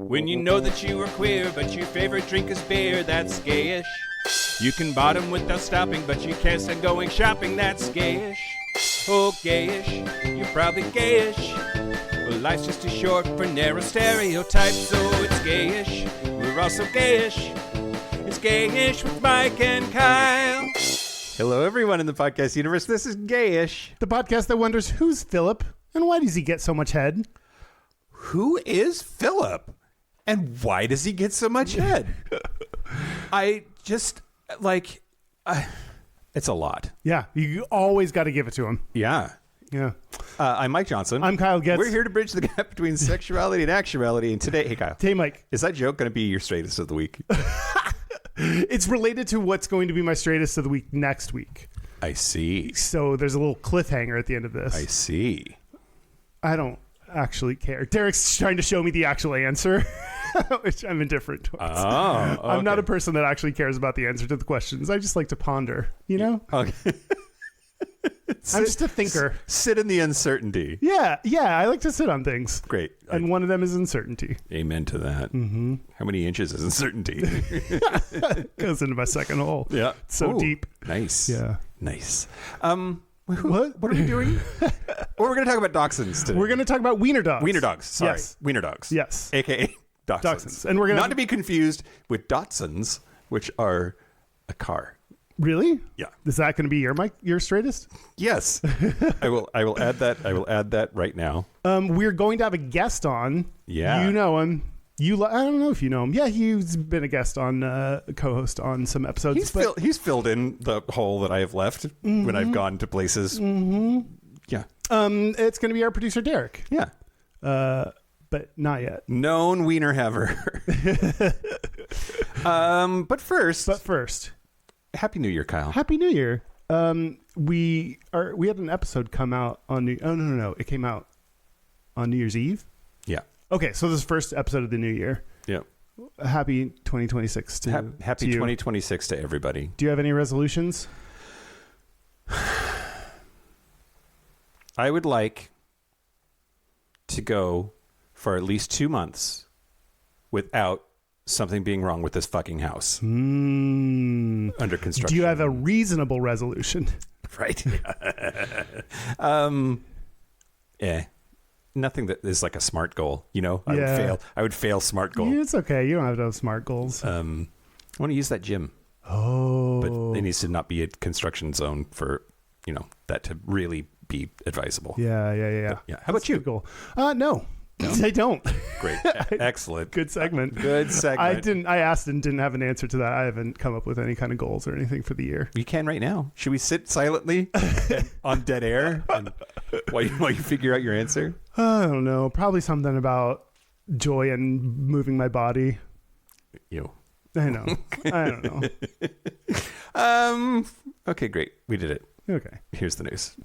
When you know that you are queer, but your favorite drink is beer, that's gayish. You can bottom without stopping, but you can't stand going shopping, that's gayish. Oh, gayish, you're probably gayish. Well, life's just too short for narrow stereotypes, so it's gayish. We're also gayish. It's Gayish with Mike and Kyle. Hello, everyone in the podcast universe. This is Gayish. The podcast that wonders who's Philip and why does he get so much head? Who is Philip? And why does he get so much head? I just, it's a lot. Yeah, you always got to give it to him. Yeah. Yeah. I'm Mike Johnson. I'm Kyle Getz. We're here to bridge the gap between sexuality and actuality. And today, hey, Kyle. Hey, Mike. Is that joke going to be your straightest of the week? It's related to what's going to be my straightest of the week next week. I see. So there's a little cliffhanger at the end of this. I see. I don't actually care. Derek's trying to show me the actual answer, which I'm indifferent towards. Oh, okay. I'm not a person that actually cares about the answer to the questions. I just like to ponder, you know? Okay. I'm just a thinker. Sit in the uncertainty. Yeah, I like to sit on things. Great. And one of them is uncertainty. Amen to that. Mm-hmm. How many inches is uncertainty? Goes into my second hole. Yeah. So Ooh, deep. Nice. Yeah. Nice. What are we doing? Well, we're going to talk about dachshunds today. We're going to talk about wiener dogs. Wiener dogs. Sorry. Yes. Wiener dogs. Yes. AKA dachshunds. And we're going not to be confused with Datsuns, which are a car. Really? Yeah. Is that going to be your straightest? Yes. I will add that. I will add that right now. We're going to have a guest on. Yeah. You know him. I don't know if you know him. Yeah, he's been a guest on, co-host on some episodes. He's filled in the hole that I have left when I've gone to places. Mm-hmm. Yeah. It's going to be our producer, Derek. Yeah. But not yet. Known wiener haver. But first. Happy New Year, Kyle. Happy New Year. We had an episode come out on it came out on New Year's Eve. Yeah. Okay, so this is the first episode of the new year. Yeah. Happy 2026 to Happy to you. 2026 to everybody. Do you have any resolutions? I would like to go for at least 2 months without something being wrong with this fucking house. Under construction. Do you have a reasonable resolution? Right. Nothing that is like a SMART goal, you know? I would fail SMART goal. Yeah, it's okay. You don't have to have SMART goals. I want to use that gym. Oh. But it needs to not be a construction zone for, that to really be advisable. Yeah. Yeah. How about you? Goal. No. I don't. Great. Excellent. Good segment. Good segment. I asked and didn't have an answer to that. I haven't come up with any kind of goals or anything for the year. You can right now. Should we sit silently on dead air while you figure out your answer? I don't know. Probably something about joy and moving my body. You. I know. I don't know. Okay, great. We did it. Okay. Here's the news.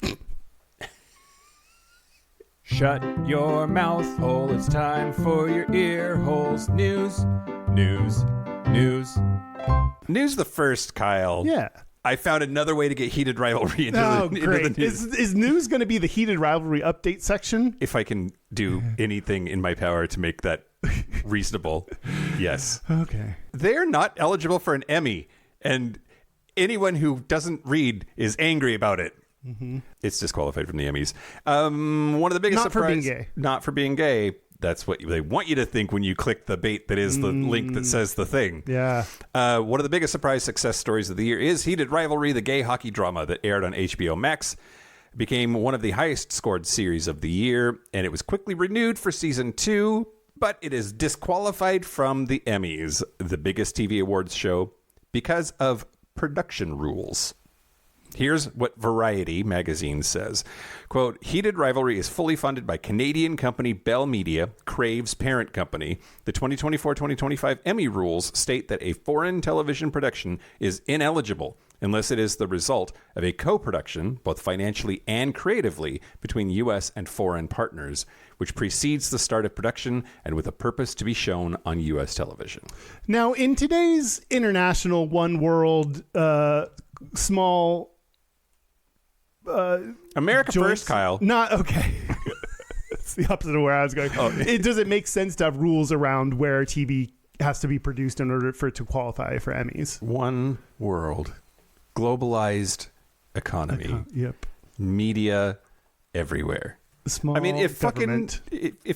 Shut your mouth hole, it's time for your ear holes. News. News the first, Kyle. Yeah. I found another way to get heated rivalry into great. the news. Is news going to be the heated rivalry update section? If I can do anything in my power to make that reasonable, yes. Okay. They're not eligible for an Emmy, and anyone who doesn't read is angry about it. Mm-hmm. It's disqualified from the Emmys. One of the biggest not for being gay. Not for being gay. That's what they want you to think when you click the bait that is the link that says the thing. Yeah. One of the biggest surprise success stories of the year is Heated Rivalry, the gay hockey drama that aired on HBO Max. It became one of the highest scored series of the year, and it was quickly renewed for season 2, but it is disqualified from the Emmys, the biggest TV awards show, because of production rules. Here's what Variety magazine says. Quote, Heated Rivalry is fully funded by Canadian company Bell Media, Crave's parent company. The 2024-2025 Emmy rules state that a foreign television production is ineligible unless it is the result of a co-production, both financially and creatively, between U.S. and foreign partners, which precedes the start of production and with a purpose to be shown on U.S. television. Now, in today's international one world, small... America first, Kyle. Not okay. That's the opposite of where I was going. Does it make sense to have rules around where TV has to be produced in order for it to qualify for Emmys? One world, globalized economy, Yep. media everywhere. Small I mean, if government.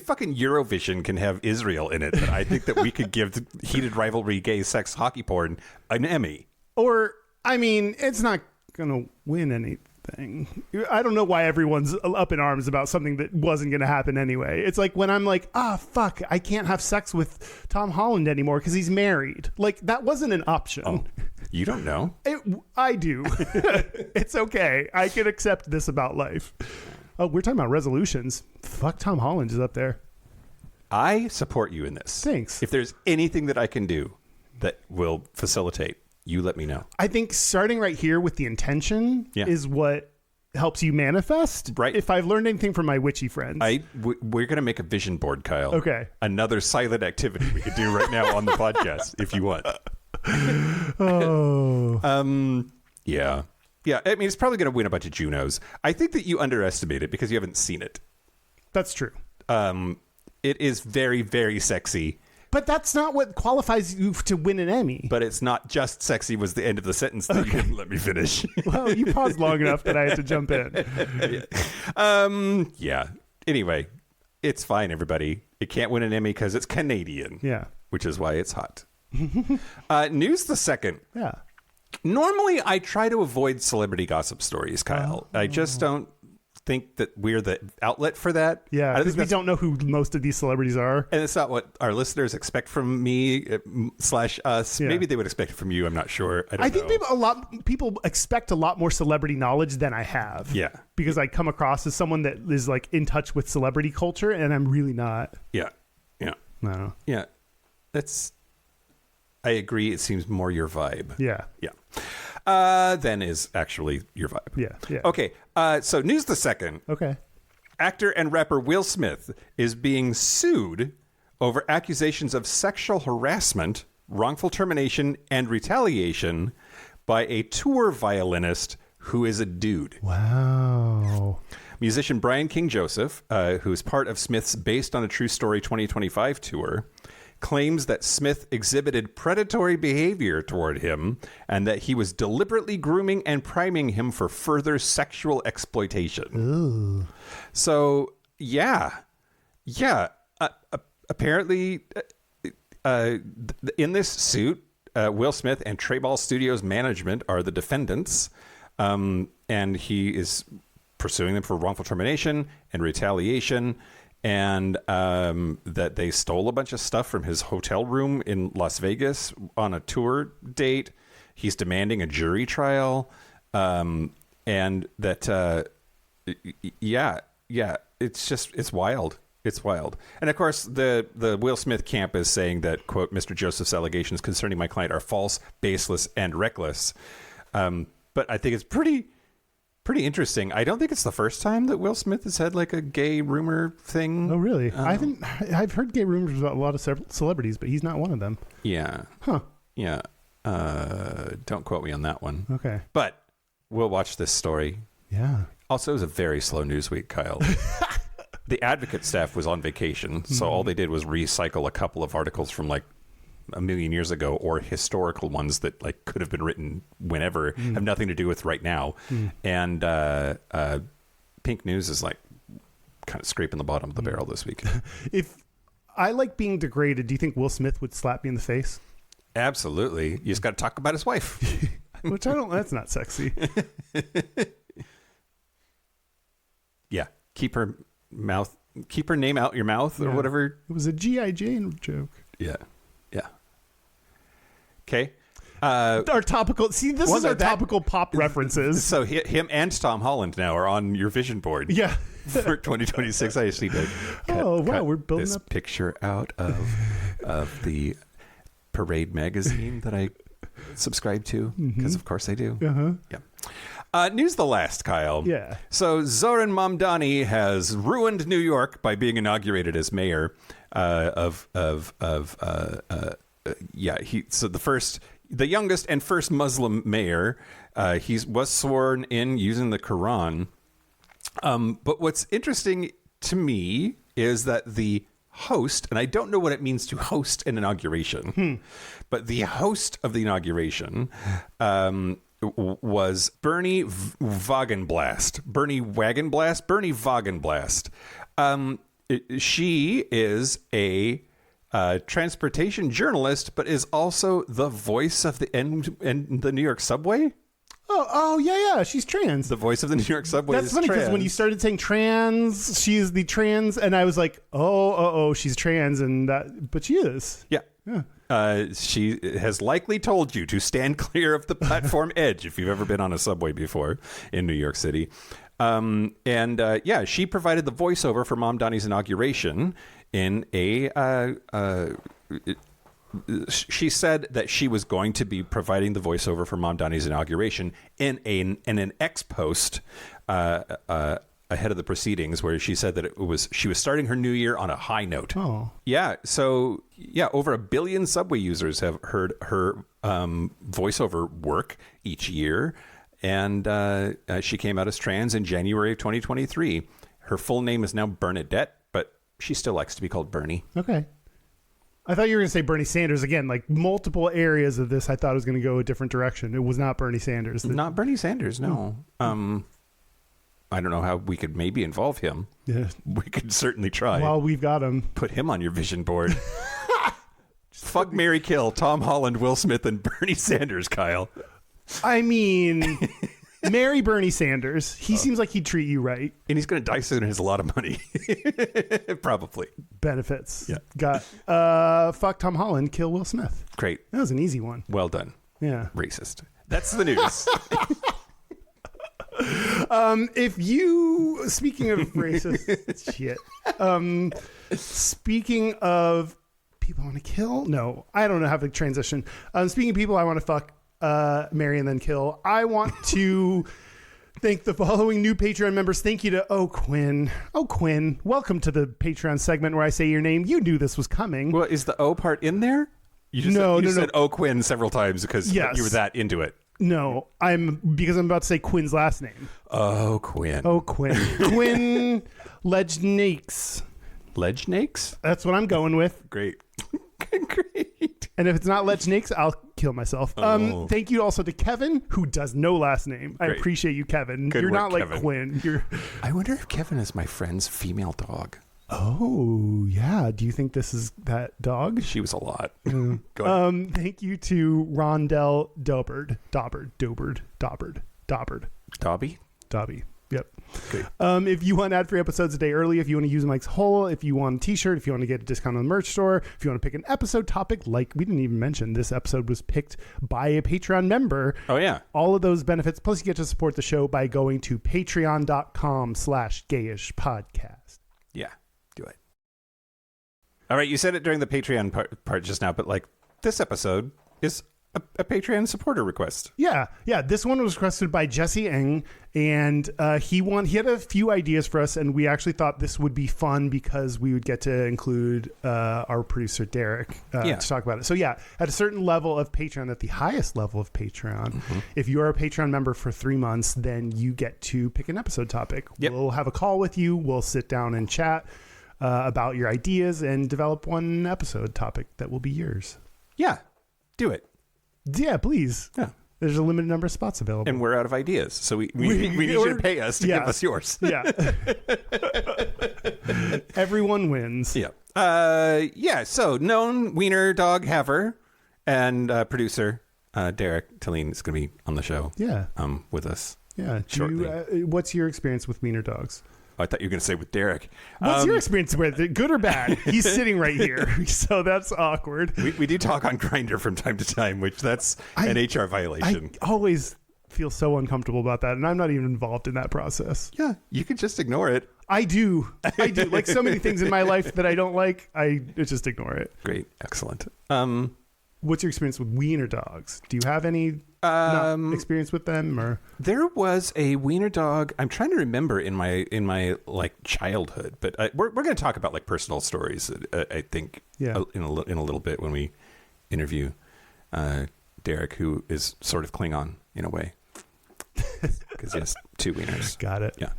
fucking Eurovision can have Israel in it, then I think that we could give heated rivalry, gay sex, hockey porn an Emmy. Or, I mean, it's not going to win anything. I don't know why everyone's up in arms about something that wasn't going to happen anyway. It's like when I'm like, fuck, I can't have sex with Tom Holland anymore because he's married. Like, that wasn't an option. Oh, you don't know? I do. It's okay. I can accept this about life. Oh, we're talking about resolutions. Fuck, Tom Holland is up there. I support you in this. Thanks. If there's anything that I can do that will facilitate, you let me know. I think starting right here with the intention is what helps you manifest. Right. If I've learned anything from my witchy friends. We're going to make a vision board, Kyle. Okay. Another silent activity we could do right now on the podcast if you want. Yeah. Yeah, I mean, it's probably going to win a bunch of Junos. I think that you underestimate it because you haven't seen it. That's true. It is very, very sexy. But that's not what qualifies you to win an Emmy. But it's not just sexy was the end of the sentence that you didn't let me finish. Well, you paused long enough that I had to jump in. Yeah. Anyway, it's fine, everybody. It can't win an Emmy because it's Canadian. Yeah. Which is why it's hot. News the second. Yeah. Normally, I try to avoid celebrity gossip stories, Kyle. I just don't think that we're the outlet for that. Yeah, because we don't know who most of these celebrities are. And it's not what our listeners expect from me / us. Yeah. Maybe they would expect it from you. I'm not sure. I think people expect a lot more celebrity knowledge than I have. Yeah. Because I come across as someone that is like in touch with celebrity culture, and I'm really not. Yeah. Yeah. No. Yeah. I agree. It seems more your vibe. Yeah. Yeah. Than is actually your vibe. Yeah. Yeah. Okay. So news the second. Okay. Actor and rapper Will Smith is being sued over accusations of sexual harassment, wrongful termination, and retaliation by a tour violinist who is a dude. Wow. Musician Brian King Joseph, who is part of Smith's Based on a True Story 2025 tour, claims that Smith exhibited predatory behavior toward him and that he was deliberately grooming and priming him for further sexual exploitation. Ooh. So, yeah. Apparently, in this suit, Will Smith and Treyball Studios management are the defendants, and he is pursuing them for wrongful termination and retaliation. And that they stole a bunch of stuff from his hotel room in Las Vegas on a tour date. He's demanding a jury trial. And that, it's wild. It's wild. And of course, the Will Smith camp is saying that, quote, Mr. Joseph's allegations concerning my client are false, baseless, and reckless. But I think it's pretty interesting. I don't think it's the first time that Will Smith has had like a gay rumor thing. Oh, really? I've heard gay rumors about a lot of celebrities, but he's not one of them. Yeah. Huh. Yeah. Don't quote me on that one. Okay. But we'll watch this story. Yeah. Also, it was a very slow news week, Kyle. The Advocate staff was on vacation, so all they did was recycle a couple of articles from like a million years ago, or historical ones that like could have been written whenever, have nothing to do with right now. And Pink News is like kind of scraping the bottom of the barrel this week. If I like being degraded, do you think Will Smith would slap me in the face? Absolutely. You just got to talk about his wife. Which that's not sexy. Yeah. Keep her name out your mouth or whatever. It was a G.I. Jane joke. Yeah. Yeah. Okay. Our topical. See, this is our topical pop references. So him and Tom Holland now are on your vision board. Yeah. For 2026, I just need to cut we're building this up picture out of the Parade magazine that I subscribe to, because of course I do. Yeah. News the last, Kyle. Yeah. So Zoran Mamdani has ruined New York by being inaugurated as mayor the youngest and first Muslim mayor. He was sworn in using the Quran. But what's interesting to me is that the host, and I don't know what it means to host an inauguration, but the host of the inauguration was Bernie Wagenblast. Bernie Wagenblast. She is a transportation journalist, but is also the voice of the New York subway. Oh, yeah. She's trans. The voice of the New York subway. That's funny because when you started saying trans, she is the trans, and I was like, she's trans, but she is. Yeah. She has likely told you to stand clear of the platform edge if you've ever been on a subway before in New York City. She provided the voiceover for Mom Donnie's inauguration in she said that she was going to be providing the voiceover for Mom Donnie's inauguration in an X post ahead of the proceedings, where she said that she was starting her new year on a high note. Oh, yeah. So over 1 billion subway users have heard her voiceover work each year, and she came out as trans in January of 2023. Her full name is now Bernadette, but she still likes to be called Bernie. Okay. I thought you were going to say Bernie Sanders again. Like multiple areas of this, I thought it was going to go a different direction. It was not Bernie Sanders. Not Bernie Sanders, no. I don't know how we could maybe involve him. Yeah. We could certainly try. Well, we've got him. Put him on your vision board. Fuck, marry, kill Tom Holland, Will Smith, and Bernie Sanders, Kyle. I mean, marry Bernie Sanders. He seems like he'd treat you right. And he's going to die soon and has a lot of money. Probably. Benefits. Yeah. Got fuck Tom Holland, kill Will Smith. Great. That was an easy one. Well done. Yeah. Racist. That's the news. Speaking of racist shit, speaking of people I want to kill, no, I don't know how to transition. Speaking of people I want to fuck, marry, and then kill, I want to thank the following new Patreon members. Thank you to Quinn. Quinn, welcome to the Patreon segment where I say your name. You knew this was coming. Well, is the O part in there? You said Quinn several times because you were that into it. No, because I'm about to say Quinn's last name. Oh, Quinn. Quinn Ledgenakes. Ledgenakes? That's what I'm going with. Great. Great. And if it's not Ledgenakes, I'll kill myself. Thank you also to Kevin, who does no last name. Great. I appreciate you, Kevin. You're not like Kevin. Quinn. I wonder if Kevin is my friend's female dog. Oh, yeah. Do you think this is that dog? She was a lot. Go ahead. Thank you to Rondell Dobby. Yep. Great. If you want ad-free episodes a day early, if you want to use Mike's Hole, if you want a t-shirt, if you want to get a discount on the merch store, if you want to pick an episode topic, like we didn't even mention, this episode was picked by a Patreon member. Oh, yeah. All of those benefits. Plus, you get to support the show by going to patreon.com/Gayish podcast. Yeah. Do it. All right, you said it during the Patreon part just now, but like this episode is a Patreon supporter request. Yeah. This one was requested by Jesse Eng, and he had a few ideas for us, and we actually thought this would be fun because we would get to include our producer Derek to talk about it. So at a certain level of Patreon, at the highest level of Patreon, if you are a Patreon member for 3 months, then you get to pick an episode topic. Yep. We'll have a call with you. We'll sit down and chat about your ideas and develop one episode topic that will be yours. Yeah, do it. Yeah, please. Yeah. There's a limited number of spots available. And we're out of ideas, so we need you to pay us to give us yours. Yeah. Everyone wins. Yeah. So known Wiener dog haver and producer Derek Tilleen is going to be on the show. Yeah. With us. Yeah. Shortly. What's your experience with Wiener dogs? I thought you were going to say with Derek. What's your experience with it? Good or bad? He's sitting right here, so that's awkward. We do talk on Grindr from time to time, which that's an HR violation. I always feel so uncomfortable about that, and I'm not even involved in that process. Yeah, you could just ignore it. I do. Like so many things in my life that I don't like, I just ignore it. Great. Excellent. What's your experience with Wiener dogs? Do you have any experience with them? Or there was a Wiener dog. I'm trying to remember in my like childhood, but we're going to talk about like personal stories. I think in a little bit when we interview Derek, who is sort of Klingon in a way, because he has 2 wieners. Got it. Yeah.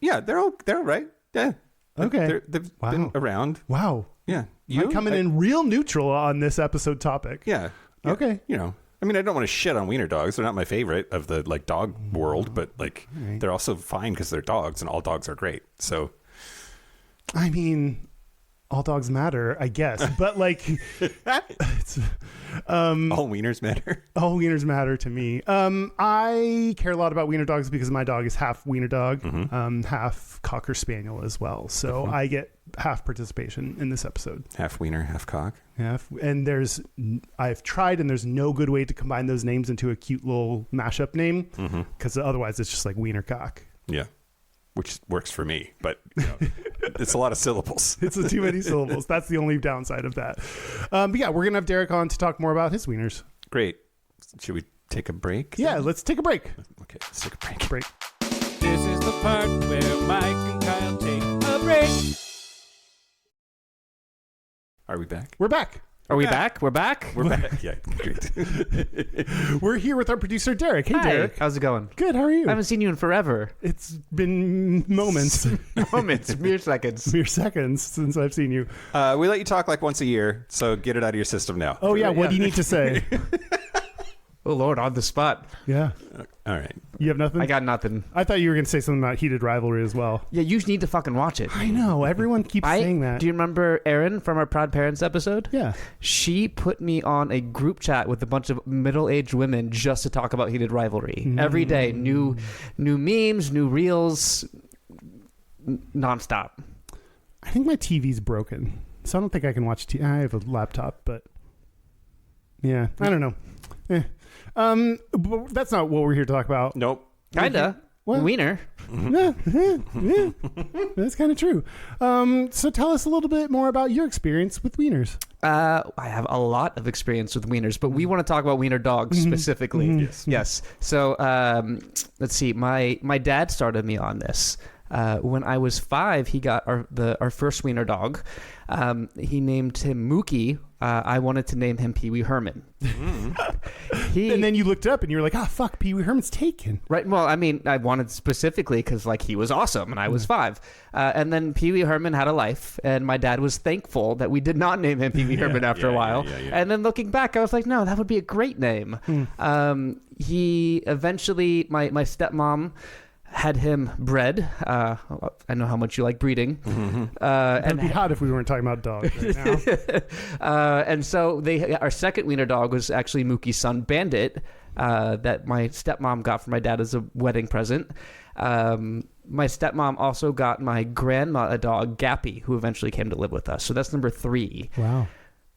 Yeah. They're all right. Yeah. Okay. They've been around. Wow. Yeah. You're coming in real neutral on this episode topic. Yeah. Okay. You know, I mean, I don't want to shit on wiener dogs. They're not my favorite of the like dog world, but like they're also fine because they're dogs, and all dogs are great. So, I mean, all dogs matter, I guess, but like, all wieners matter. All wieners matter to me. I care a lot about wiener dogs because my dog is half wiener dog, half cocker spaniel as well. So I get half participation in this episode. Half wiener, half cock. And I've tried, and there's no good way to combine those names into a cute little mashup name because otherwise it's just like wiener cock. Yeah. Which works for me, but you know, it's a lot of syllables. It's too many syllables. That's the only downside of that. But yeah, we're going to have Derek on to talk more about his wieners. Great. Should we take a break? Yeah, let's take a break. Okay, let's take a break. This is the part where Mike and Kyle take a break. Are we back? We're back. Are we back? We're back? We're back. Yeah, great. We're here with our producer, Derek. Hey, Hi. Derek. How's it going? Good. How are you? I haven't seen you in forever. It's been moments, Moments, mere seconds. mere seconds since I've seen you. We let you talk like once a year, so get it out of your system now. Oh, yeah. What do you need to say? Oh, Lord, on the spot. Yeah. All right. You have nothing? I got nothing. I thought you were going to say something about heated rivalry as well. Yeah, you need to fucking watch it. I know. Everyone keeps saying that. Do you remember Erin from our Proud Parents episode? Yeah. She put me on a group chat with a bunch of middle-aged women just to talk about heated rivalry. Every day, new memes, new reels, nonstop. I think my TV's broken, so I don't think I can watch TV. I have a laptop, but yeah, I don't know. But that's not what we're here to talk about. Nope. Kinda. What? Wiener. Yeah, that's kind of true. So tell us a little bit more about your experience with wieners. I have a lot of experience with wieners, but we want to talk about wiener dogs specifically. Yes. So let's see. My dad started me on this. When I was 5, he got our first wiener dog. He named him Mookie. I wanted to name him Pee Wee Herman. And then you looked up and you were like, fuck, Pee Wee Herman's taken. Right. Well, I mean, I wanted specifically because like he was awesome and I was 5. And then Pee Wee Herman had a life, and my dad was thankful that we did not name him Pee Wee Herman after a while. And then looking back, I was like, no, that would be a great name. He eventually, my stepmom had him bred. I know how much you like breeding. It'd be hot if we weren't talking about dogs right now. And so our second wiener dog was actually Mookie's son, Bandit, that my stepmom got for my dad as a wedding present. My stepmom also got my grandma a dog, Gappy, who eventually came to live with us. So that's number 3. Wow.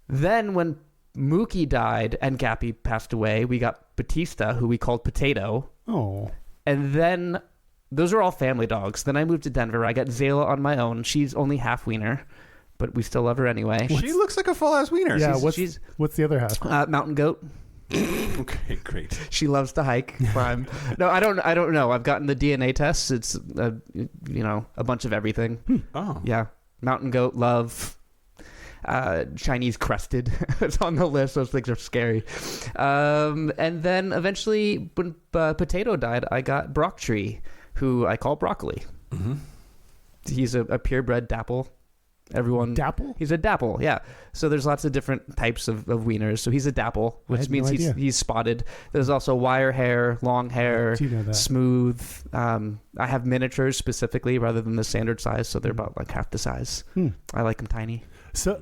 Then when Mookie died and Gappy passed away, we got Batista, who we called Potato. Oh. And then those are all family dogs. Then I moved to Denver. I got Zayla on my own. She's only half wiener, but we still love her anyway. She looks like a full-ass wiener. Yeah, what's the other half? Mountain goat. Okay, great. She loves to hike. Prime. No, I don't know. I've gotten the DNA tests. It's a bunch of everything. Oh. Yeah. Mountain goat, love. Chinese crested. It's on the list. Those things are scary. And then eventually when Potato died, I got Brocktree, who I call Broccoli. He's a purebred dapple. Everyone Dapple? He's a dapple, yeah. So there's lots of different types of wieners. So he's a dapple, which means he's spotted. There's also wire hair, long hair, smooth. I have miniatures specifically rather than the standard size, so they're about like half the size. I like them tiny. So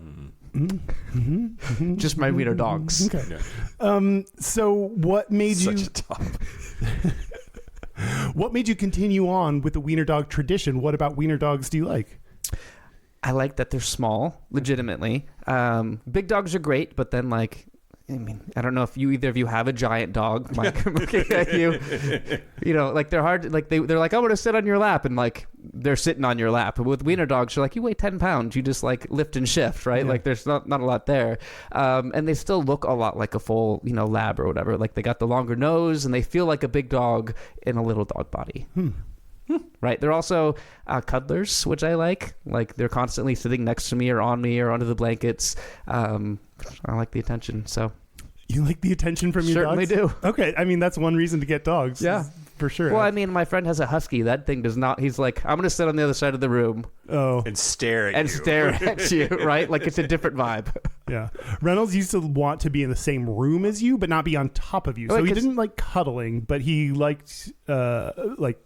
just my wiener dogs. Okay. So what made Such a top. What made you continue on with the wiener dog tradition? What about wiener dogs do you like? I like that they're small, legitimately. Big dogs are great, but then like, I mean, I don't know if either of you have a giant dog, Mike, looking at you. You know, like they're hard. Like they're like, I want to sit on your lap, and like they're sitting on your lap. But with wiener dogs, you're like, you weigh 10 pounds, you just like lift and shift, right? Yeah. Like there's not a lot there, and they still look a lot like a full, lab or whatever. Like they got the longer nose, and they feel like a big dog in a little dog body. Right. They're also cuddlers, which I like. Like they're constantly sitting next to me or on me or under the blankets. I like the attention. So you like the attention from your dogs? Certainly do. Okay. I mean, that's one reason to get dogs. Yeah. for sure. Well, I mean, my friend has a husky. That thing does not. He's like, I'm going to sit on the other side of the room and stare at you, right? Like it's a different vibe. Yeah. Reynolds used to want to be in the same room as you, but not be on top of you. So he didn't like cuddling, but he liked like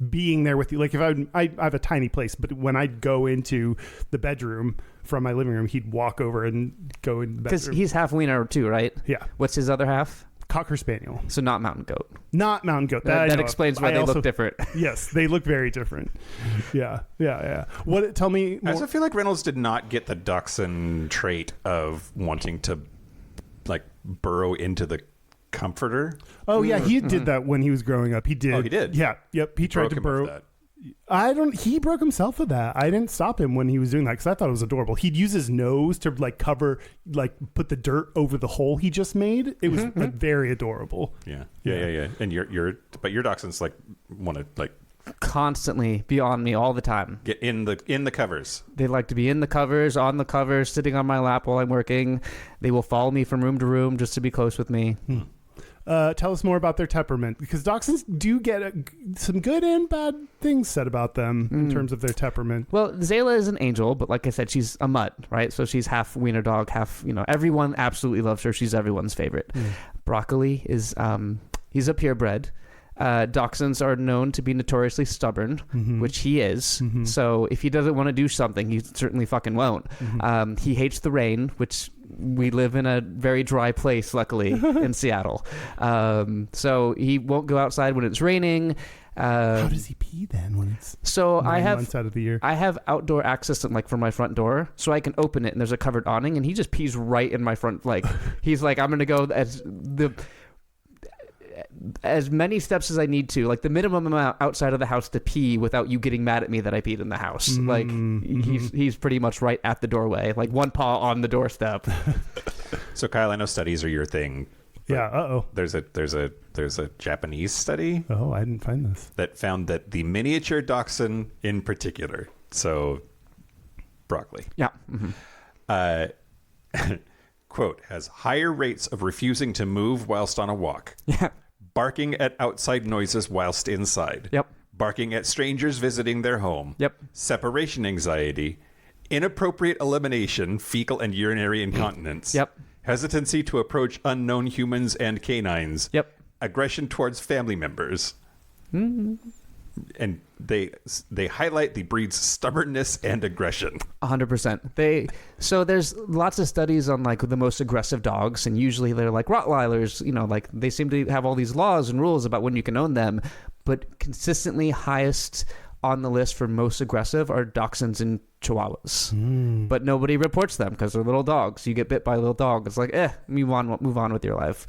being there with you. Like if I have a tiny place, but when I'd go into the bedroom from my living room, he'd walk over and go in the bedroom. Because he's half wiener too, right? Yeah. What's his other half? Cocker Spaniel. So not mountain goat. Not mountain goat. That explains why they look different. Yes, they look very different. Yeah. Tell me more. I also feel like Reynolds did not get the dachshund trait of wanting to like burrow into the comforter. Oh yeah, he did that when he was growing up. He did. Oh, he did? Yeah. Yep. He tried to burrow. He broke himself with that. I didn't stop him when he was doing that because I thought it was adorable. He'd use his nose to like put the dirt over the hole he just made. It was like, very adorable. Yeah. And your dachshunds like want to like constantly be on me all the time. Get in the covers. They like to be in the covers, on the covers, sitting on my lap while I'm working. They will follow me from room to room just to be close with me. Tell us more about their temperament, because dachshunds do get some good and bad things said about them in terms of their temperament. Well, Zayla is an angel, but like I said, she's a mutt, right? So she's half wiener dog, half, everyone absolutely loves her. She's everyone's favorite. Broccoli is, he's a purebred. Dachshunds are known to be notoriously stubborn, which he is. So if he doesn't want to do something, he certainly fucking won't. He hates the rain, which we live in a very dry place, luckily, in Seattle. So he won't go outside when it's raining. How does he pee then when it's months out of the year? I have outdoor access from my front door, so I can open it and there's a covered awning, and he just pees right in my front. Like he's like, I'm gonna go as many steps as I need to, like the minimum amount outside of the house to pee without you getting mad at me that I peed in the house. Like he's pretty much right at the doorway, like one paw on the doorstep. So Kyle, I know studies are your thing. Yeah. There's a Japanese study. Oh, I didn't find this. That found that the miniature dachshund in particular, so broccoli. Yeah. Quote, has higher rates of refusing to move whilst on a walk. Yeah. Barking at outside noises whilst inside. Yep. Barking at strangers visiting their home. Yep. Separation anxiety. Inappropriate elimination, fecal and urinary incontinence. Yep. Hesitancy to approach unknown humans and canines. Yep. Aggression towards family members. And they highlight the breed's stubbornness and aggression. 100%. So there's lots of studies on like the most aggressive dogs, and usually they're like Rottweilers. Like they seem to have all these laws and rules about when you can own them, but consistently highest on the list for most aggressive are dachshunds and chihuahuas. But nobody reports them because they're little dogs. You get bit by a little dog, it's like move on with your life.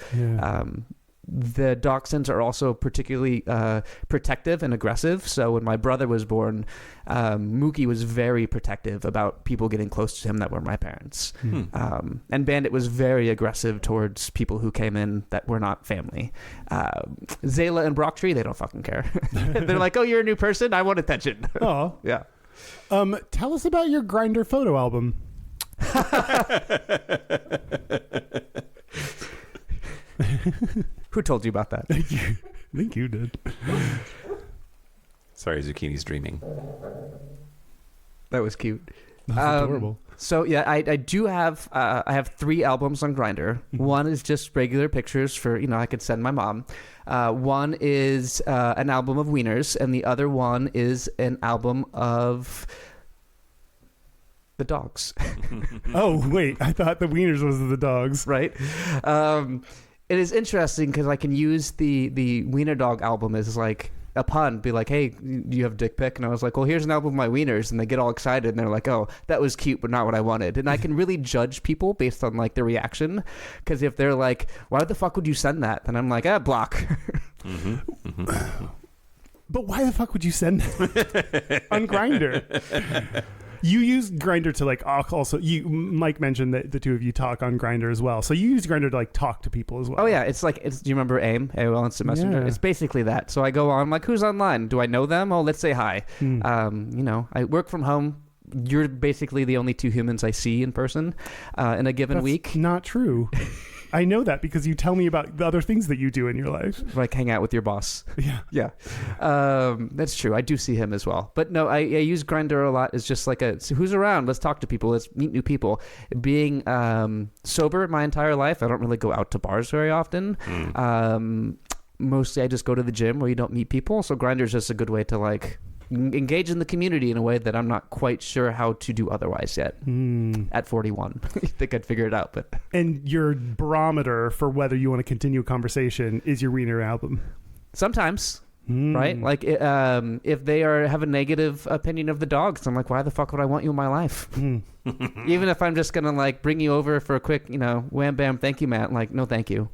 The dachshunds are also particularly protective and aggressive. So when my brother was born, Mookie was very protective about people getting close to him that were my parents. And Bandit was very aggressive towards people who came in that were not family. Zayla and Brocktree, they don't fucking care. They're like, oh, you're a new person? I want attention. Oh. Yeah. Tell us about your Grindr photo album. Who told you about that? I think you did. Sorry, Zucchini's dreaming. That was cute. That's adorable. So yeah, I do have I have 3 albums on Grindr. One is just regular pictures for I could send my mom. One is an album of wieners, and the other one is an album of the dogs. Oh wait, I thought the wieners was the dogs. Right. It is interesting because I can use the Wiener Dog album as like a pun, be like, hey, do you have a dick pic? And I was like, well, here's an album of my wieners. And they get all excited and they're like, oh, that was cute, but not what I wanted. And I can really judge people based on like their reaction. Because if they're like, why the fuck would you send that? Then I'm like, block. But why the fuck would you send that on Grindr? You use Grindr to like also. Mike mentioned that the two of you talk on Grindr as well. So you use Grindr to like talk to people as well. Oh yeah, do you remember AIM, AOL Instant Messenger? Yeah. It's basically that. So I go on, I'm like, who's online? Do I know them? Oh, let's say hi. I work from home you're basically the only two humans I see in person in a given That's week. not true. I know that because you tell me about the other things that you do in your life. Like hang out with your boss. Yeah. Yeah. That's true. I do see him as well. But no, I use Grindr a lot as just like so who's around? Let's talk to people. Let's meet new people. Being sober my entire life, I don't really go out to bars very often. Mostly I just go to the gym where you don't meet people. So Grindr is just a good way to like engage in the community in a way that I'm not quite sure how to do otherwise yet. At 41. I think I'd figure it out. But And your barometer for whether you want to continue a conversation is your Wiener album. sometimes, right? Like if they have a negative opinion of the dogs, I'm like, why the fuck would I want you in my life? Even if I'm just going to like bring you over for a quick, wham, bam, thank you, Matt. Like, no, thank you.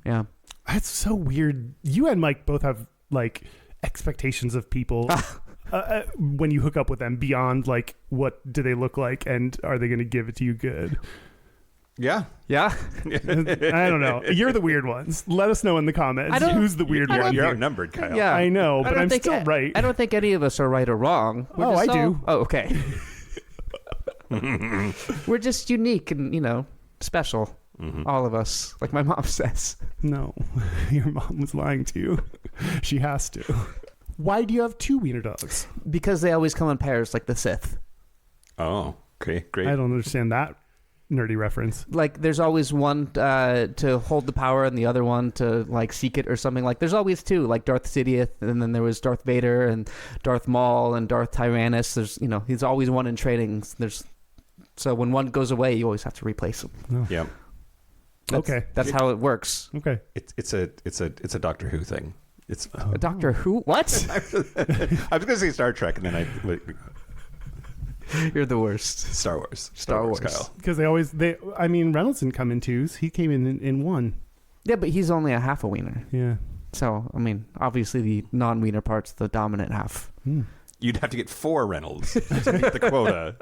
Yeah. That's so weird. You and Mike both have like expectations of people when you hook up with them beyond like what do they look like and are they going to give it to you good? Yeah. Yeah. I don't know. You're the weird ones. Let us know in the comments who's the weird one. You're outnumbered, Kyle. Yeah. I know, but I'm still right. I don't think any of us are right or wrong. I do. Oh, okay. We're just unique and, special. All of us. Like my mom says. No, your mom was lying to you. She has to. Why do you have two Wiener dogs? Because they always come in pairs like the Sith. Oh, okay, great. I don't understand that nerdy reference. Like there's always one to hold the power and the other one to like seek it or something. Like there's always two, like Darth Sidious, and then there was Darth Vader and Darth Maul and Darth Tyrannus. There's he's always one in training. So when one goes away, you always have to replace him. No. Yeah. That's how it works. Okay. It's a Doctor Who thing. It's A Doctor Who? What? I was going to say Star Trek, and then You're the worst. Star Wars. Star Wars. Kyle. Because Reynolds didn't come in twos. He came in one. Yeah, but he's only a half a wiener. Yeah. So, obviously the non-wiener part's the dominant half. You'd have to get 4 Reynolds to meet the quota.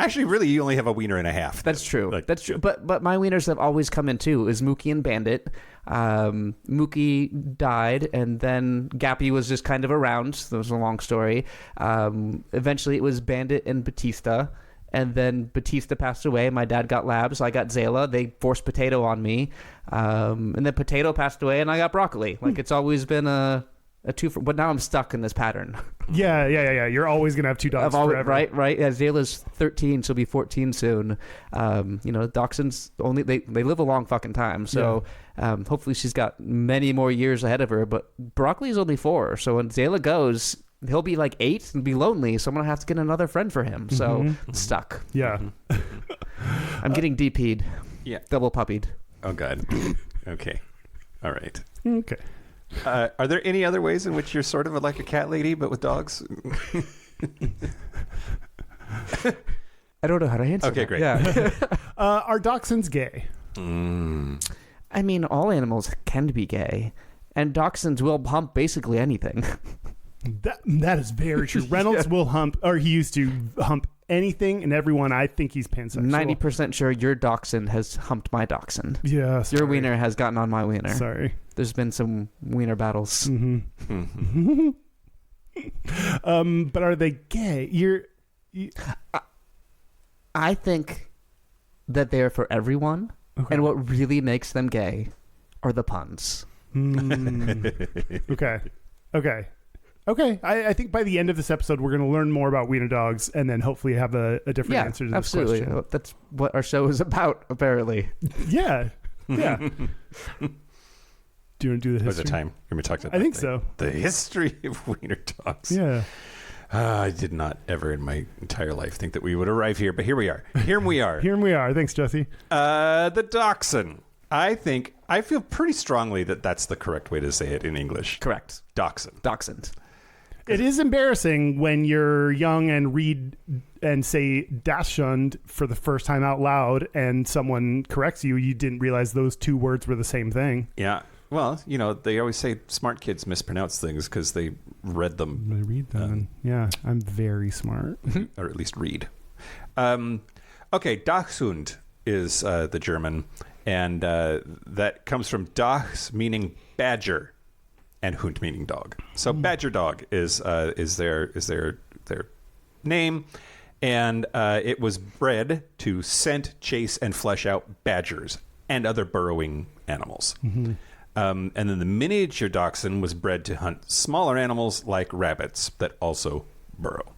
Actually, really, you only have a wiener and a half. That's true. That's true. But my wieners have always come in two. It was Mookie and Bandit. Mookie died, and then Gappy was just kind of around. So it was a long story. Eventually, it was Bandit and Batista. And then Batista passed away. My dad got Labs. I got Zayla. They forced Potato on me. And then Potato passed away, and I got Broccoli. Like, it's always been a two for, but now I'm stuck in this pattern. Yeah. You're always gonna have two dogs forever. Right. Yeah, Zayla's 13, she'll be 14 soon. Dachshunds only they live a long fucking time. So hopefully she's got many more years ahead of her. But Broccoli's only 4, so when Zayla goes, he'll be like 8 and be lonely. So I'm gonna have to get another friend for him. So stuck. Yeah. I'm getting DP'd. Yeah. Double puppied. Oh God. Okay. All right. Okay. Are there any other ways in which you're sort of like a cat lady, but with dogs? I don't know how to answer. Okay, that. great. Yeah. Are dachshunds gay? All animals can be gay, and dachshunds will hump basically anything. That is very true. Reynolds will hump, or he used to hump anything and everyone. I think he's pansexual. 90% sure your dachshund has humped my dachshund. Yeah. Your wiener has gotten on my wiener. Sorry. There's been some wiener battles. But are they gay? I think that they're for everyone, and what really makes them gay are the puns. Okay. I think by the end of this episode, we're going to learn more about wiener dogs and then hopefully have a different answer to this absolutely. question. That's what our show is about, apparently. Yeah. Do you want to do the history? Was it time? We're going to talk about I think so. The history of wiener dogs. Yeah. I did not ever in my entire life think that we would arrive here, but here we are. Here we are. Here we are. Thanks, Jesse. The dachshund. I feel pretty strongly that that's the correct way to say it in English. Correct. Dachshund. It is embarrassing when you're young and read and say Dachshund for the first time out loud and someone corrects you. You didn't realize those two words were the same thing. Yeah. Well, they always say smart kids mispronounce things because they read them. I read them. Yeah, I'm very smart. Or at least read. Okay, Dachshund is the German, and that comes from Dachs meaning badger, and Hund meaning dog. So badger dog is their name. And it was bred to scent, chase, and flesh out badgers and other burrowing animals. Mm-hmm. And then the miniature dachshund was bred to hunt smaller animals like rabbits that also burrow.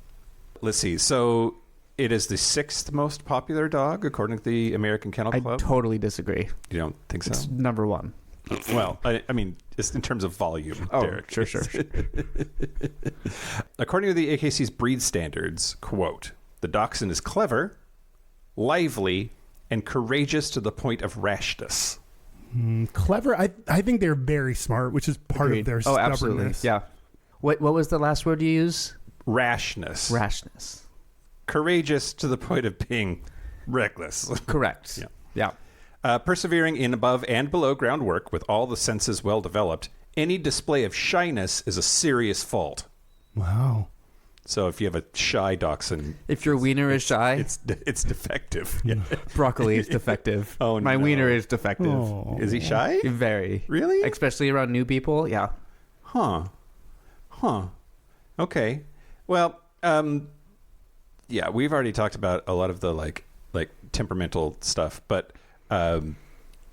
Let's see. So it is the 6th most popular dog, according to the American Kennel I Club. totally disagree. You don't think so? It's number 1. Well, I mean, just in terms of volume, Oh, Derek. sure. According to the AKC's breed standards, quote, the dachshund is clever, lively, and courageous to the point of rashness. Clever. I think they're very smart, which is part Agreed. of their Oh, stubbornness. absolutely. Yeah. What was the last word you use? Rashness. Rashness. Courageous to the point of being reckless. Correct. Yeah. Yeah. Persevering in above and below ground work with all the senses well developed, any display of shyness is a serious fault. Wow. So if you have a shy dachshund, If your wiener is shy, it's defective. Yeah. broccoli is defective. Oh, My no. wiener is defective. Oh. Is he shy? Very. Really? Especially around new people. Yeah. Huh. Okay. Well, yeah, we've already talked about a lot of the like temperamental stuff, but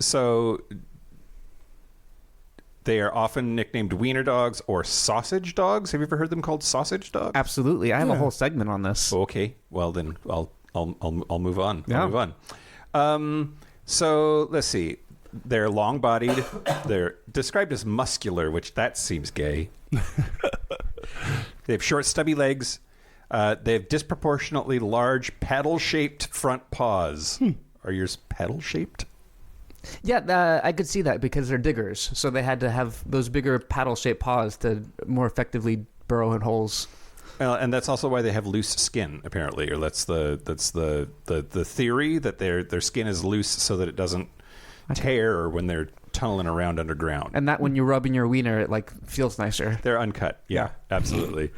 so they are often nicknamed wiener dogs or sausage dogs. Have you ever heard them called sausage dogs? Absolutely. I have a Yeah. whole segment on this. Okay. Well, then I'll move on. Yeah. I'll move on. So let's see. They're long-bodied. They're described as muscular, which that seems gay. They have short, stubby legs. They have disproportionately large paddle-shaped front paws. Are yours paddle-shaped? Yeah, I could see that because they're diggers. So they had to have those bigger paddle-shaped paws to more effectively burrow in holes. Well, and that's also why they have loose skin, apparently, or that's the theory that their skin is loose so that it doesn't tear when they're tunneling around underground. And that when you're rubbing your wiener, it like feels nicer. They're uncut. Yeah, absolutely.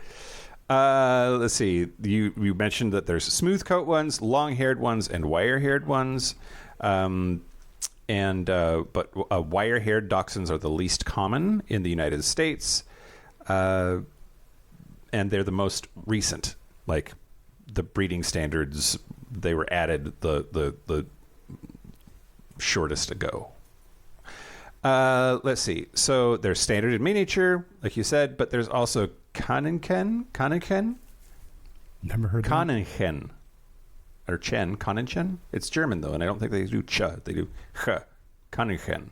Let's see. You mentioned that there's smooth coat ones, long-haired ones, and wire-haired ones. But wire-haired dachshunds are the least common in the United States. And they're the most recent. Like the breeding standards, they were added the shortest ago. Let's see. So there's standard and miniature, like you said, but there's also Kannenchen. Never heard that. Kannenchen. Or Chen. Kannenchen. It's German, though, and I don't think they do ch. They do ch. Kannenchen.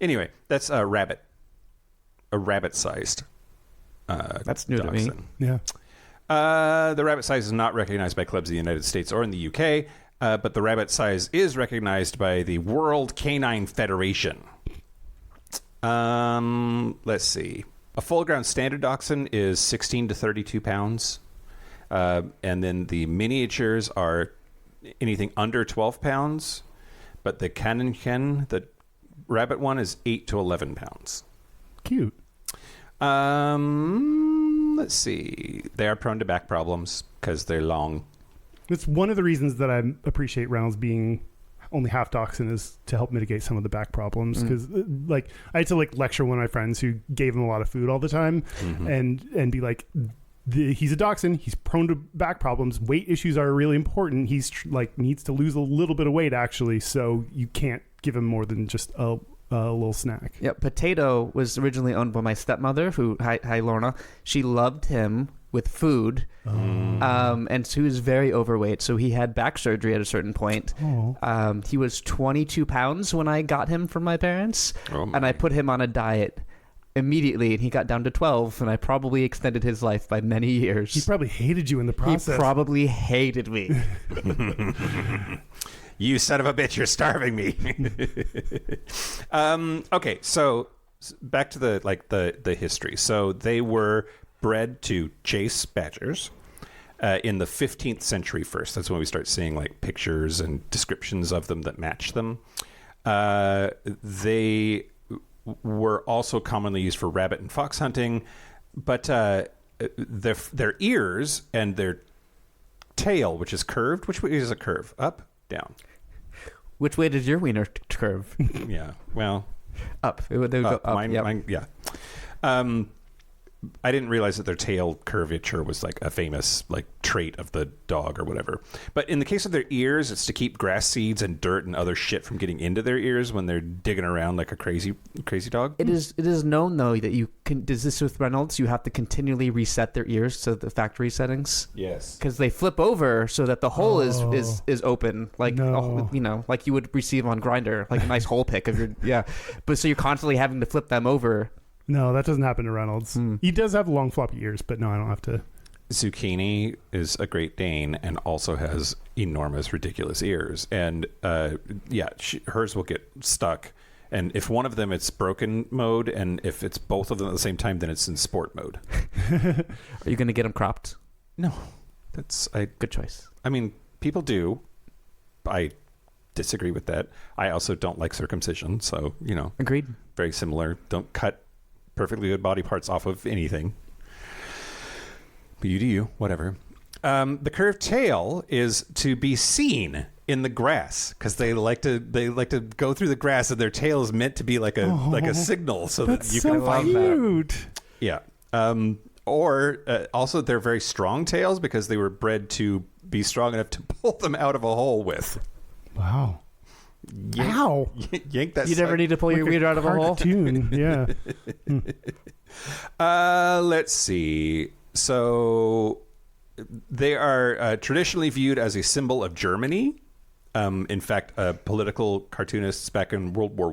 Anyway, that's a rabbit. A rabbit-sized That's new dachshund. to me. Yeah. The rabbit size is not recognized by clubs in the United States or in the UK, but the rabbit size is recognized by the World Canine Federation. Let's see. A full-grown standard dachshund is 16 to 32 pounds. And then the miniatures are anything under 12 pounds. But the Kannenchen, the rabbit one, is 8 to 11 pounds. Cute. Let's see. They are prone to back problems because they're long. It's one of the reasons that I appreciate Reynolds being only half dachshund is to help mitigate some of the back problems. Because like I had to like lecture one of my friends who gave him a lot of food all the time, and be like, he's a dachshund. He's prone to back problems. Weight issues are really important. He's like needs to lose a little bit of weight actually. So you can't give him more than just a little snack. Yeah, Potato was originally owned by my stepmother, who, hi Lorna. She loved him with food, and so he was very overweight. So he had back surgery at a certain point. He was 22 pounds when I got him from my parents, and I put him on a diet immediately, and he got down to 12, and I probably extended his life by many years. He probably hated you in the process. He probably hated me. You son of a bitch, you're starving me. Okay, so back to the history. So they were bred to chase badgers in the 15th century first. That's when we start seeing like pictures and descriptions of them that match them. They were also commonly used for rabbit and fox hunting, but their ears and their tail, which is curved, which way is a curve? Up? Down? Which way did your wiener curve? Yeah, well... Up. They would go up. Mine, Yep. yeah. I didn't realize that their tail curvature was like a famous like trait of the dog or whatever. But in the case of their ears, it's to keep grass seeds and dirt and other shit from getting into their ears when they're digging around like a crazy dog. It is known though that you can. Does this with Reynolds? You have to continually reset their ears to the factory settings. Yes. Because they flip over so that the hole is open, like No. like you would receive on Grindr, like a nice hole pick of your But so you're constantly having to flip them over. No, that doesn't happen to Reynolds. He does have long floppy ears, but no, I don't have to. Zucchini is a Great Dane and also has enormous, ridiculous ears. And hers will get stuck. And if one of them, it's broken mode, and if it's both of them at the same time, then it's in sport mode. Are you going to get them cropped? No, Good choice. I mean, people do. I disagree with that. I also don't like circumcision, so Agreed. very similar. Don't cut perfectly good body parts off of anything. But you do you, whatever. The curved tail is to be seen in the grass because they like to go through the grass, and their tail is meant to be like a signal so that you can find cute. that. Yeah. Or also they're very strong tails because they were bred to be strong enough to pull them out of a hole with. Wow. Ow. Yank that. You never need to pull your wiener out of a hole? Cartoon, yeah. Let's see. So they are traditionally viewed as a symbol of Germany. In fact, political cartoonists back in World War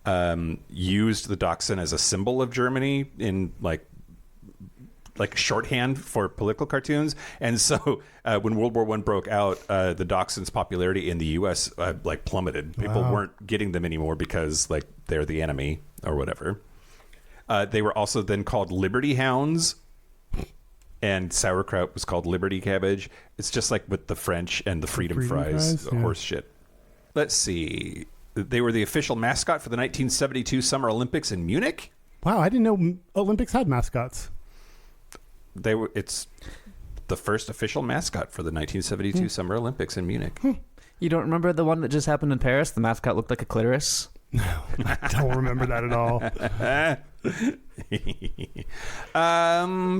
I used the dachshund as a symbol of Germany in like shorthand for political cartoons. And so when World War I broke out, the dachshund's popularity in the U.S. Plummeted. People weren't getting them anymore because like they're the enemy or whatever. They were also then called Liberty Hounds, and sauerkraut was called Liberty Cabbage. It's just like with the French and the Freedom Fries, yeah. horse shit. Let's see. They were the official mascot for the 1972 Summer Olympics in Munich. Wow, I didn't know Olympics had mascots. It's the first official mascot for the 1972 Summer Olympics in Munich. You don't remember the one that just happened in Paris? The mascot looked like a clitoris. No, I don't remember that at all.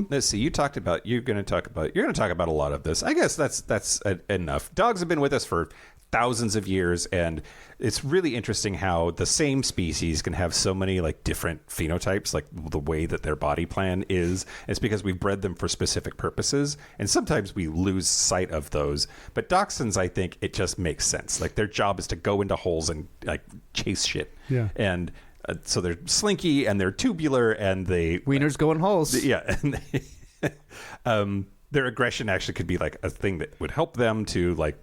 Let's see. You're going to talk about a lot of this. I guess that's enough. Dogs have been with us for thousands of years, and it's really interesting how the same species can have so many like different phenotypes, like the way that their body plan is. It's because we've bred them for specific purposes, and sometimes we lose sight of those. But dachshunds, I think it just makes sense. Like their job is to go into holes and like chase shit. Yeah. And so they're slinky and they're tubular and they Wieners go in holes. yeah. And their aggression actually could be like a thing that would help them to like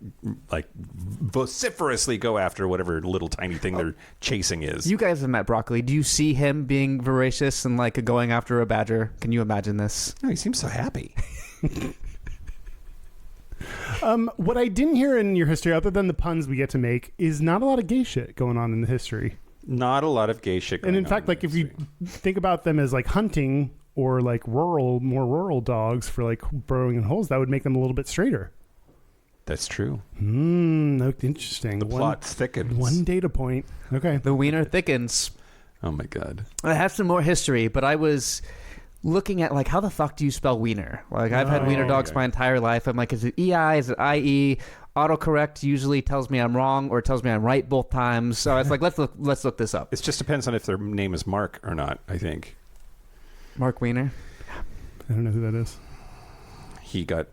vociferously go after whatever little tiny thing they're chasing is. You guys have met Broccoli. Do you see him being voracious and like going after a badger? Can you imagine this? Oh, he seems so happy. What I didn't hear in your history, other than the puns we get to make, is not a lot of gay shit going on in the history. Not a lot of gay shit going on. And in fact, like if you think about them as like hunting or like more rural dogs for like burrowing in holes, that would make them a little bit straighter. That's true. Interesting. The plot thickens. One data point. Okay. The wiener thickens. Oh my God. I have some more history, but I was looking at like, how the fuck do you spell wiener? Like I've had wiener dogs my entire life. I'm like, is it EI? Is it IE? Autocorrect usually tells me I'm wrong or tells me I'm right both times. So it's like, let's look this up. It just depends on if their name is Mark or not, I think. Mark Wiener. I don't know who that is. He got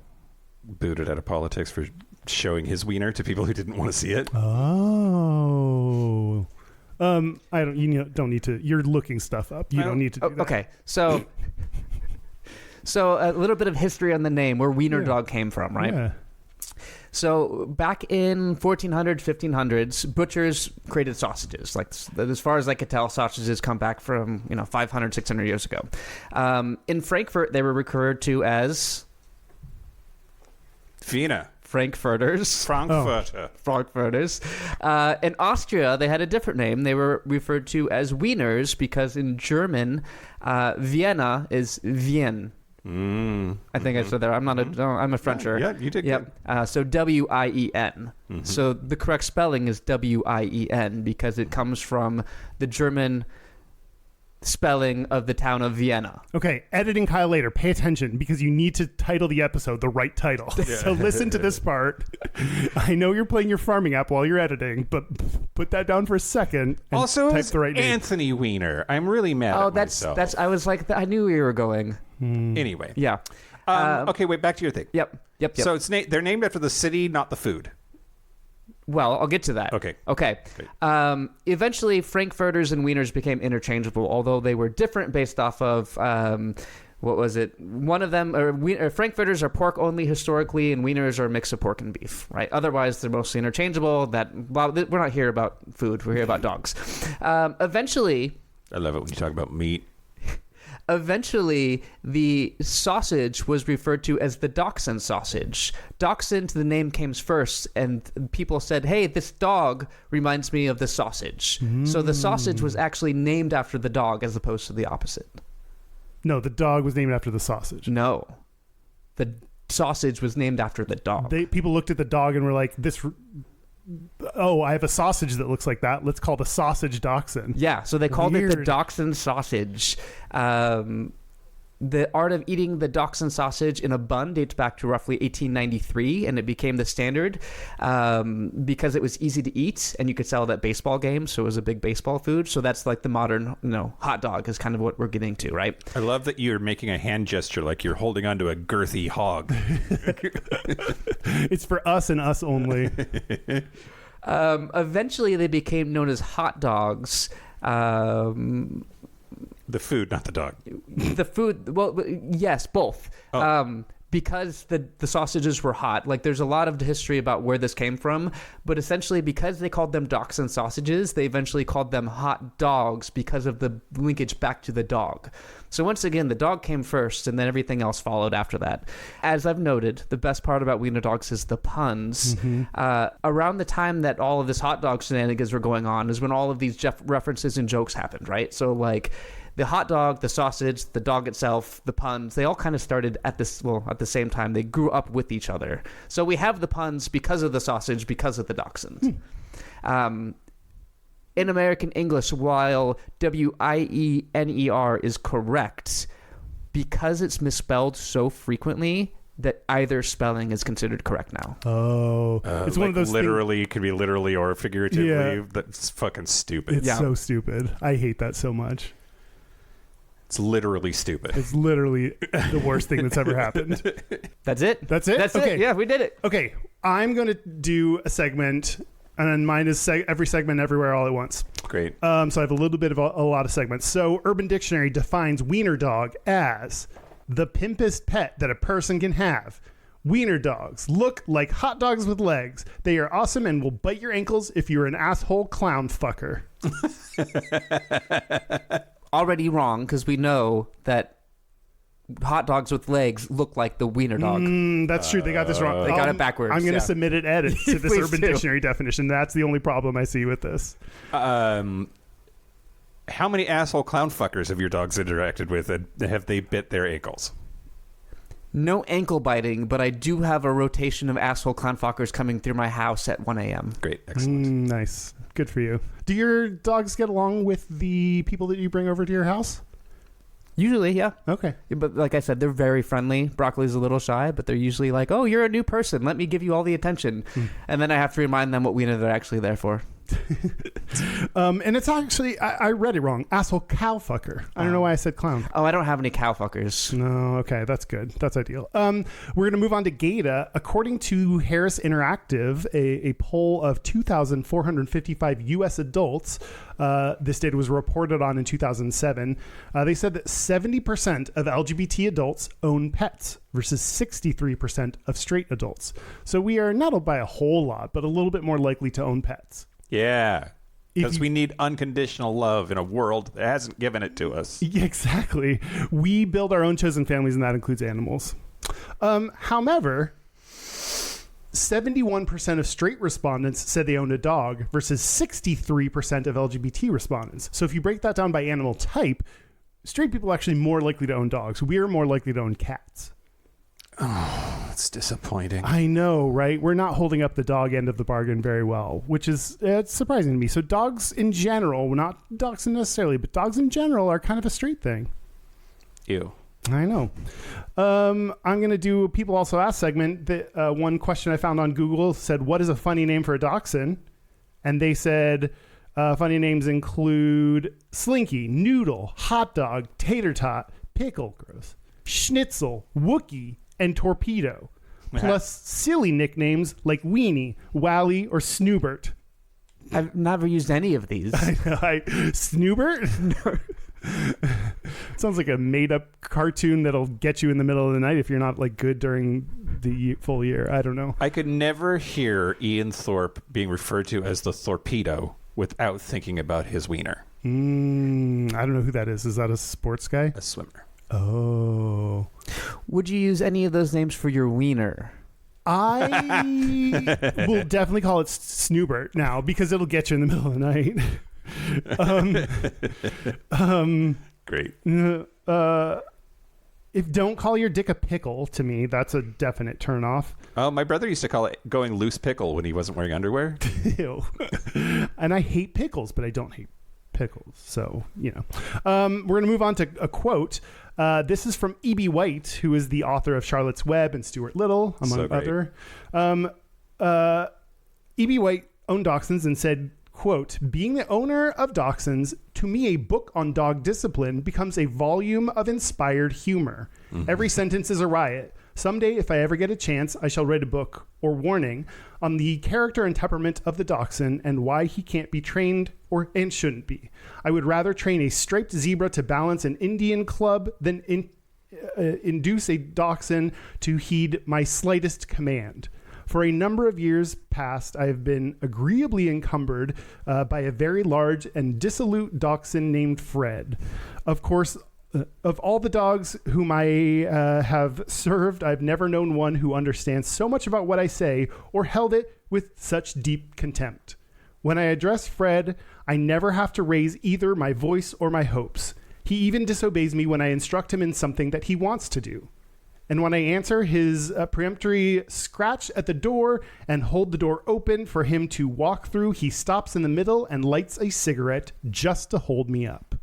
booted out of politics for showing his wiener to people who didn't want to see it. Oh. I don't. You don't need to. You're looking stuff up. You don't need to do that. Okay, so a little bit of history on the name, where wiener dog came from, right? Yeah. So back in 1400s, 1500s, butchers created sausages. Like as far as I could tell, sausages come back from 500, 600 years ago. In Frankfurt, they were referred to as Wiener. Frankfurters. Frankfurter. Frankfurters. In Austria, they had a different name. They were referred to as wieners because in German, Vienna is Wien. I think I said that. I'm not I'm a Frencher. Yeah, you did. Yep. So Wien. So the correct spelling is Wien because it comes from the German spelling of the town of Vienna. Okay, editing Kyle later. Pay attention because you need to title the episode the right title. So listen to this part. I know you're playing your farming app while you're editing, but put that down for a second. And Also, type it's the right name. Anthony Wiener. I'm really mad at myself. That's. I was like, I knew where you were going. Anyway. Yeah. Okay, wait, back to your thing. Yep. So they're named after the city, not the food. Well, I'll get to that. Okay. Eventually, frankfurters and wieners became interchangeable, although they were different based off of what was it? One of them, frankfurters are pork only historically, and wieners are a mix of pork and beef. Right. Otherwise, they're mostly interchangeable. We're not here about food. We're here about dogs. Eventually, I love it when you talk about meat. Eventually, the sausage was referred to as the dachshund sausage. Dachshund, the name came first, and people said, hey, this dog reminds me of the sausage. So the sausage was actually named after the dog as opposed to the opposite. No, the dog was named after the sausage. No. The sausage was named after the dog. People looked at the dog and were like, I have a sausage that looks like that. Let's call the sausage dachshund. Yeah, so they called it the Weird. dachshund sausage. The art of eating the dachshund sausage in a bun dates back to roughly 1893, and it became the standard because it was easy to eat, and you could sell it at baseball games, so it was a big baseball food. So that's like the modern, hot dog is kind of what we're getting to, right? I love that you're making a hand gesture like you're holding onto a girthy hog. It's for us and us only. Eventually, they became known as hot dogs. The food, not the dog. The food, well, yes, both. Because the sausages were hot. Like, there's a lot of history about where this came from, but essentially because they called them dachshund sausages, they eventually called them hot dogs because of the linkage back to the dog. So once again, the dog came first, and then everything else followed after that. As I've noted, the best part about Wiener dogs is the puns. Around the time that all of this hot dog shenanigans were going on is when all of these references and jokes happened, right? So, like, the hot dog, the sausage, the dog itself, the puns, they all kind of started at the same time. They grew up with each other. So we have the puns because of the sausage, because of the dachshund. In American English, while Wiener is correct, because it's misspelled so frequently that either spelling is considered correct now. It's one of those literally could be literally or figuratively. Yeah. That's fucking stupid. It's so stupid. I hate that so much. It's literally stupid. It's literally the worst thing that's ever happened. That's it? That's it? That's Okay. it. Yeah, we did it. Okay, I'm going to do a segment, and then mine is every segment everywhere all at once. Great. So I have a little bit of a lot of segments. So Urban Dictionary defines wiener dog as the pimpest pet that a person can have. Wiener dogs look like hot dogs with legs. They are awesome and will bite your ankles if you're an asshole clown fucker. Already wrong, because we know that hot dogs with legs look like the wiener dog. That's true. They got this wrong. They got it backwards. I'm going to yeah. submit an edit to this Please Urban do. Dictionary definition. That's the only problem I see with this. How many asshole clown fuckers have your dogs interacted with, and have they bit their ankles? No ankle biting, but I do have a rotation of asshole clownfuckers coming through my house at 1 a.m. Great. Excellent. Nice. Good for you. Do your dogs get along with the people that you bring over to your house? Usually, yeah. Okay. But like I said, they're very friendly. Broccoli's a little shy, but they're usually like, oh, you're a new person. Let me give you all the attention. And then I have to remind them what wiener they're actually there for. And it's actually, I read it wrong. Asshole cow fucker. I don't know why I said clown. Oh, I don't have any cow fuckers. No, okay, that's good. That's ideal. We're going to move on to Gayest. According to Harris Interactive, a poll of 2,455 U.S. adults, this data was reported on in 2007. They said that 70% of LGBT adults own pets versus 63% of straight adults. So we are not by a whole lot, but a little bit more likely to own pets. Yeah. Because you- we need unconditional love in a world that hasn't given it to us. Yeah, exactly. We build our own chosen families, and that includes animals. However, 71% of straight respondents said they owned a dog versus 63% of LGBT respondents. So if you break that down by animal type, straight people are actually more likely to own dogs. We are more likely to own cats. It's disappointing. I know, right? We're not holding up the dog end of the bargain very well, which is it's surprising to me. So dogs in general, not dachshund necessarily, but dogs in general are kind of a straight thing. Ew. I know. I'm going to do a People Also Ask segment. One question I found on Google said, what is a funny name for a dachshund? And they said funny names include Slinky, Noodle, Hot Dog, Tater Tot, Pickle, gross, Schnitzel, Wookie, and Torpedo. Plus silly nicknames like Weenie, Wally, or Snoobert. I've never used any of these. Snoobert? Sounds like a made-up cartoon that'll get you in the middle of the night if you're not like good during the full year. I don't know. I could never hear Ian Thorpe being referred to as the Torpedo without thinking about his wiener. I don't know who that is. Is that a sports guy? A swimmer. Oh. Would you use any of those names for your wiener? I will definitely call it Snoobert now because it'll get you in the middle of the night. Great. If don't call your dick a pickle, to me, that's a definite turnoff. Oh, my brother used to call it going loose pickle when he wasn't wearing underwear. Ew. And I hate pickles, but I don't hate pickles. So, we're going to move on to a quote. This is from E.B. White, who is the author of Charlotte's Web and Stuart Little, among other. E.B. White owned dachshunds and said, quote, being the owner of dachshunds, to me a book on dog discipline becomes a volume of inspired humor. Mm-hmm. Every sentence is a riot. Someday, if I ever get a chance, I shall write a book, or warning, on the character and temperament of the dachshund and why he can't be trained and shouldn't be. I would rather train a striped zebra to balance an Indian club than induce a dachshund to heed my slightest command. For a number of years past, I have been agreeably encumbered by a very large and dissolute dachshund named Fred. Of course, of all the dogs whom I have served, I've never known one who understands so much about what I say or held it with such deep contempt. When I address Fred, I never have to raise either my voice or my hopes. He even disobeys me when I instruct him in something that he wants to do. And when I answer his peremptory scratch at the door and hold the door open for him to walk through, he stops in the middle and lights a cigarette just to hold me up.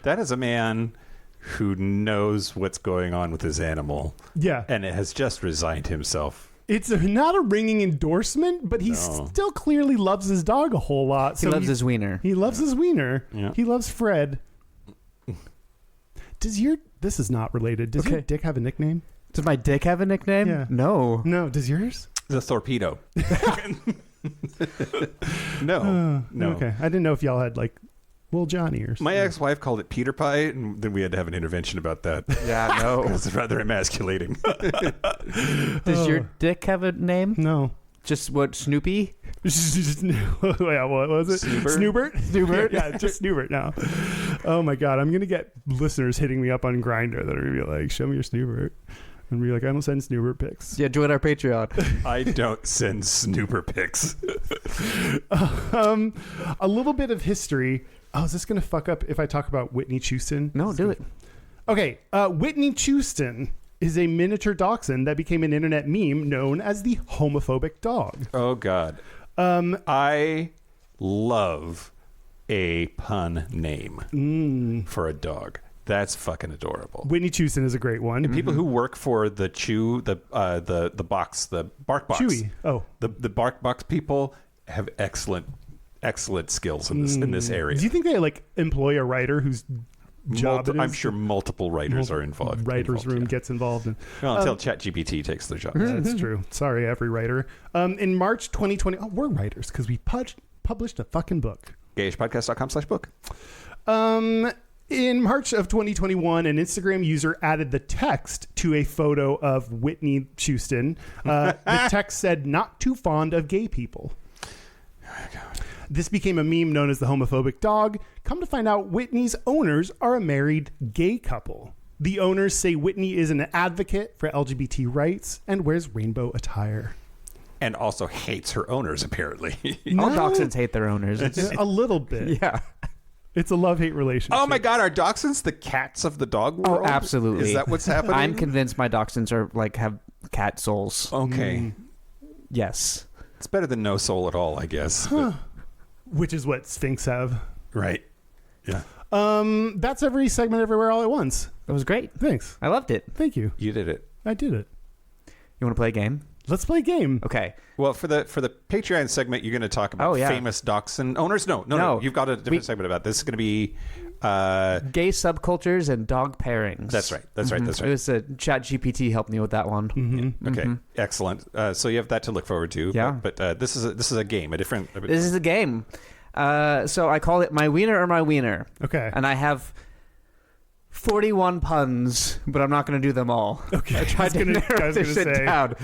That is a man who knows what's going on with his animal. Yeah. And it has just resigned himself. It's not a ringing endorsement, but he still clearly loves his dog a whole lot. He loves his wiener. He loves his wiener. Yeah. He loves Fred. This is not related. Does your dick have a nickname? Does my dick have a nickname? Yeah. No. No. Does yours? The Torpedo. No. Okay. I didn't know if y'all had like Little Johnny or something. My ex-wife called it Peter Pie, and then we had to have an intervention about that. Yeah, no. It was rather emasculating. Does your dick have a name? No. Just what, Snoopy? Yeah, what was it? Snoobert? Snoobert? Yeah, just Snoobert now. Oh my God. I'm going to get listeners hitting me up on Grindr that are going to be like, show me your Snoobert. And be like, I don't send Snoobert pics. Yeah, join our Patreon. I don't send snooper pics. A little bit of history. Oh, is this going to fuck up if I talk about Whitney Houston? No, do it. Okay. Whitney Houston is a miniature dachshund that became an internet meme known as the Homophobic Dog. Oh, God. I love a pun name for a dog. That's fucking adorable. Whitney Houston is a great one. And people who work for the box, the bark box. Chewy. Oh. The bark box people have excellent skills in this area. Do you think they like employ a writer whose job it is? I'm sure multiple writers are involved. Writers' room gets involved. Well, until ChatGPT takes their job. That's true. Sorry, every writer. In March 2020, we're writers because we published a fucking book. GayishPodcast.com/book. In March of 2021, an Instagram user added the text to a photo of Whitney Houston. The text said, "Not too fond of gay people." Oh my God. This became a meme known as the Homophobic Dog. Come to find out, Whitney's owners are a married gay couple. The owners say Whitney is an advocate for LGBT rights and wears rainbow attire. And also hates her owners, apparently. All dachshunds hate their owners. A little bit. Yeah. It's a love-hate relationship. Oh my God, are dachshunds the cats of the dog world? Oh, absolutely. Is that what's happening? I'm convinced my dachshunds are like have cat souls. Okay. Yes. It's better than no soul at all, I guess. Huh. Which is what Sphinx have. Right. Yeah. That's every segment everywhere all at once. It was great. Thanks. I loved it. Thank you. You did it. I did it. You want to play a game? Let's play a game. Okay. Well, for the Patreon segment, you're going to talk about famous dachshund owners. No. You've got a different segment about this. It's going to be gay subcultures and dog pairings. That's right. It was a ChatGPT helped me with that one. Mm-hmm. Okay, excellent. So you have that to look forward to. Yeah. But this is a game, a different. This is a game. So I call it My Wiener or My Wiener. Okay. And I have 41 puns, but I'm not going to do them all. Okay. I tried to narrow this shit down.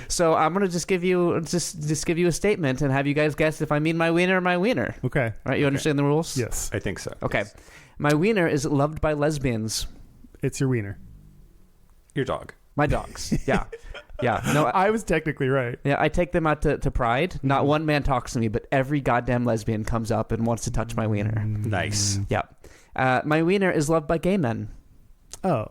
So I'm going to just give you a statement and have you guys guess if I mean my wiener or my wiener. Okay. All right, you understand the rules? Yes. I think so. Okay. Yes. My wiener is loved by lesbians. It's your wiener. Your dog. My dogs. Yeah. Yeah. No, I was technically right. yeah, I take them out to Pride. Not one man talks to me, but every goddamn lesbian comes up and wants to touch my wiener. Nice. Yeah. My wiener is loved by gay men. Oh.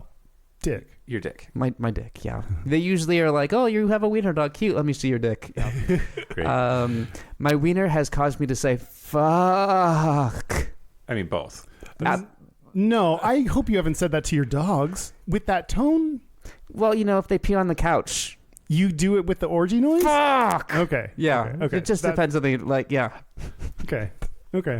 Dick. Your dick. My dick, yeah. They usually are like, oh, you have a wiener dog. Cute. Let me see your dick. Yeah. Great. My wiener has caused me to say, fuck. I mean, both. No, I hope you haven't said that to your dogs. With that tone, Well, if they pee on the couch. you do it with the orgy noise? Fuck. Okay. Yeah. Okay. It just depends on the, yeah. Okay. Okay.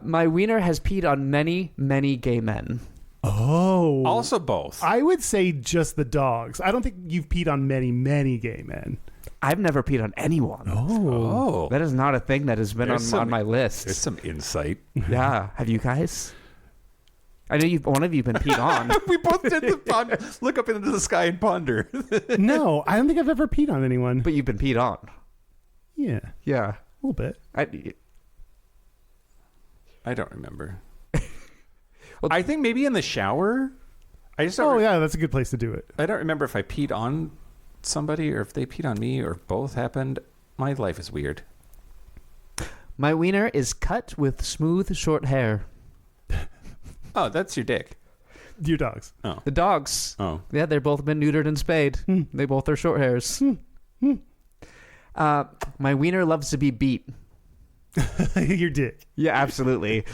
My wiener has peed on many, many gay men. Oh. Also both. I would say just the dogs. I don't think you've peed on many, many gay men. I've never peed on anyone. Oh. That is not a thing that has been on my list. There's some insight. Yeah. Have you guys? I know one of you been peed on. We both did the pond. Look up into the sky and ponder. No, I don't think I've ever peed on anyone. But you've been peed on. Yeah, Yeah. a little bit. I don't remember. I think maybe in the shower. I just don't. Oh, yeah, that's a good place to do it. I don't remember if I peed on somebody or if they peed on me or both happened. My life is weird. My wiener is cut with smooth, short hair. Oh, that's your dick. Your dogs. Oh. The dogs. Oh. Yeah, they've both been neutered and spayed. They both are short hairs. My wiener loves to be beat. Your dick. Yeah, absolutely.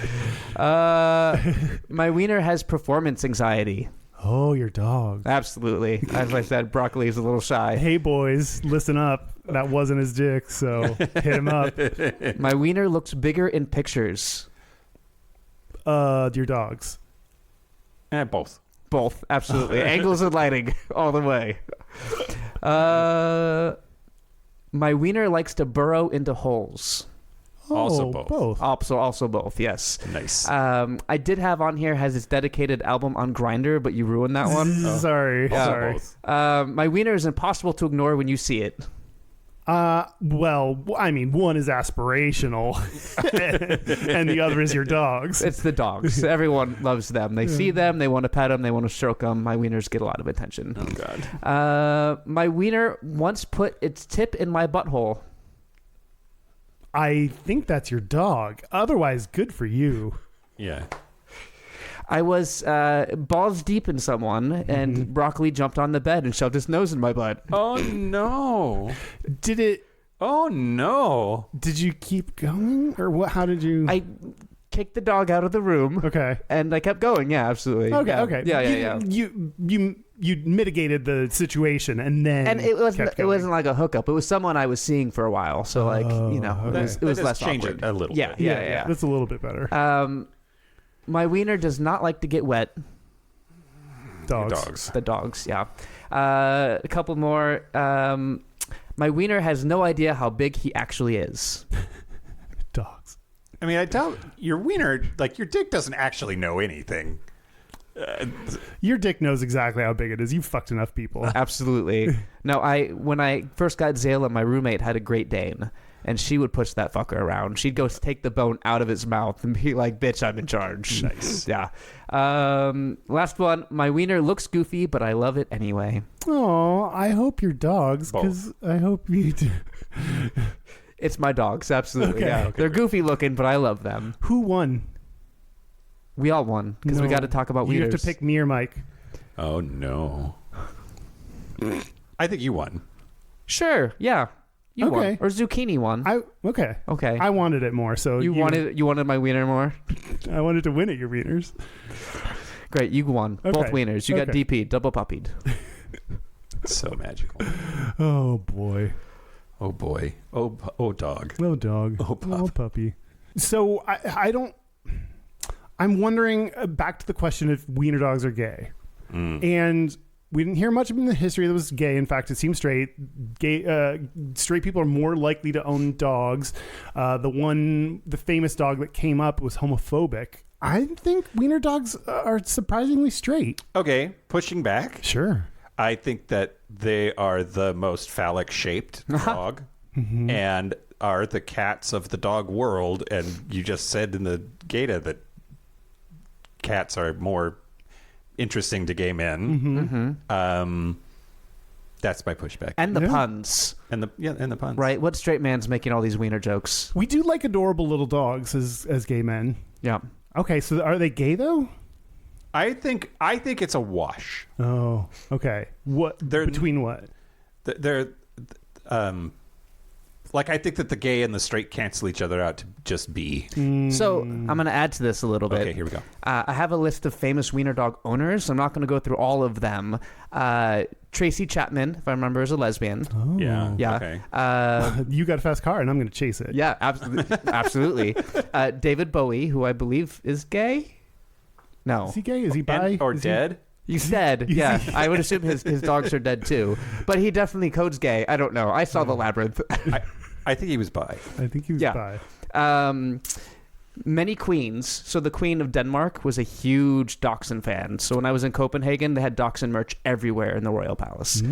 My wiener has performance anxiety. Oh, your dog. Absolutely. As I said, broccoli is a little shy. Hey, boys, listen up. That wasn't his dick, so hit him up. My wiener looks bigger in pictures. Your dogs. Both. Both, absolutely. Angles and lighting, all the way. My wiener likes to burrow into holes. Also Oh, both. Also both, yes. Nice. I did have on here has its dedicated album on Grindr, but you ruined that one. Sorry. Also Sorry. both. My wiener is impossible to ignore when you see it. Well, I mean, one is aspirational, and the other is your dogs. It's the dogs. Everyone loves them. They see them, they want to pet them, they want to stroke them. My wieners get a lot of attention. Oh, God. My wiener once put its tip in my butthole. I think that's your dog. Otherwise, good for you. Yeah. I was balls deep in someone, and broccoli jumped on the bed and shoved his nose in my butt. Oh, no. Did it? Oh, no. Did you keep going, or what? How did you? I kicked the dog out of the room. Okay. And I kept going. Yeah, absolutely. Okay. Yeah. Okay. Yeah. You mitigated the situation, and then And it kept going. wasn't like a hookup. It was someone I was seeing for a while. So like okay. it was less change awkward. it a little Yeah, bit. yeah. That's a little bit better. My wiener does not like to get wet. Dogs. The dogs, yeah. A couple more. My wiener has no idea how big he actually is. Dogs. I mean, I doubt your wiener, like your dick doesn't actually know anything. Your dick knows exactly how big it is. You fucked enough people. Absolutely. No, when I first got Zayla, my roommate had a Great Dane, and she would push that fucker around. She'd go take the bone out of his mouth and be like, "Bitch, I'm in charge." Nice. Yeah. Last one. My wiener looks goofy, but I love it anyway. Oh, I hope your dogs, because I hope you do. It's my dogs, absolutely. Okay. Yeah. Okay. They're goofy looking, but I love them. Who won? We all won because we No. got to talk about You wieners. have to pick me or Mike. Oh no. I think you won. Sure, yeah. You won. Okay. Or zucchini won. Okay. Okay. I wanted it more, so you wanted my wiener more? I wanted to win at your wieners. Great, you won. Okay. Both wieners. You got Okay. DP, double puppied. So magical. Oh boy. Oh boy. Oh dog. Oh dog. Oh, pup. Oh puppy. So I don't. I'm wondering back to the question if wiener dogs are gay, and we didn't hear much in the history that was gay. In fact, it seems straight. Straight people are more likely to own dogs. The famous dog that came up was homophobic. I think wiener dogs are surprisingly straight. Okay, pushing back. Sure. I think that they are the most phallic shaped dog and are the cats of the dog world. And you just said in the Gata that cats are more interesting to gay men. That's my pushback. And the Yeah. puns. And the puns. Right? What straight man's making all these wiener jokes? We do like adorable little dogs as gay men. Yeah. Okay, so are they gay though? I think it's a wash. Oh, okay. What They're- between what? They're like, I think that the gay and the straight cancel each other out to just be. So I'm going to add to this a little bit. Okay, here we go. I have a list of famous wiener dog owners. I'm not going to go through all of them. Tracy Chapman, if I remember, is a lesbian. Oh. Yeah. Yeah. Okay. You got a fast car, and I'm going to chase it. Yeah, absolutely. David Bowie, who I believe is gay. No. Is he gay? Is he bi? Or Is he- dead? You said, yeah. I would assume his dogs are dead too. But he definitely codes gay. I don't know. I saw The Labyrinth. I think he was bi. I think he was Yeah. bi. Many queens. So the Queen of Denmark was a huge Dachshund fan. So when I was in Copenhagen, they had Dachshund merch everywhere in the royal palace.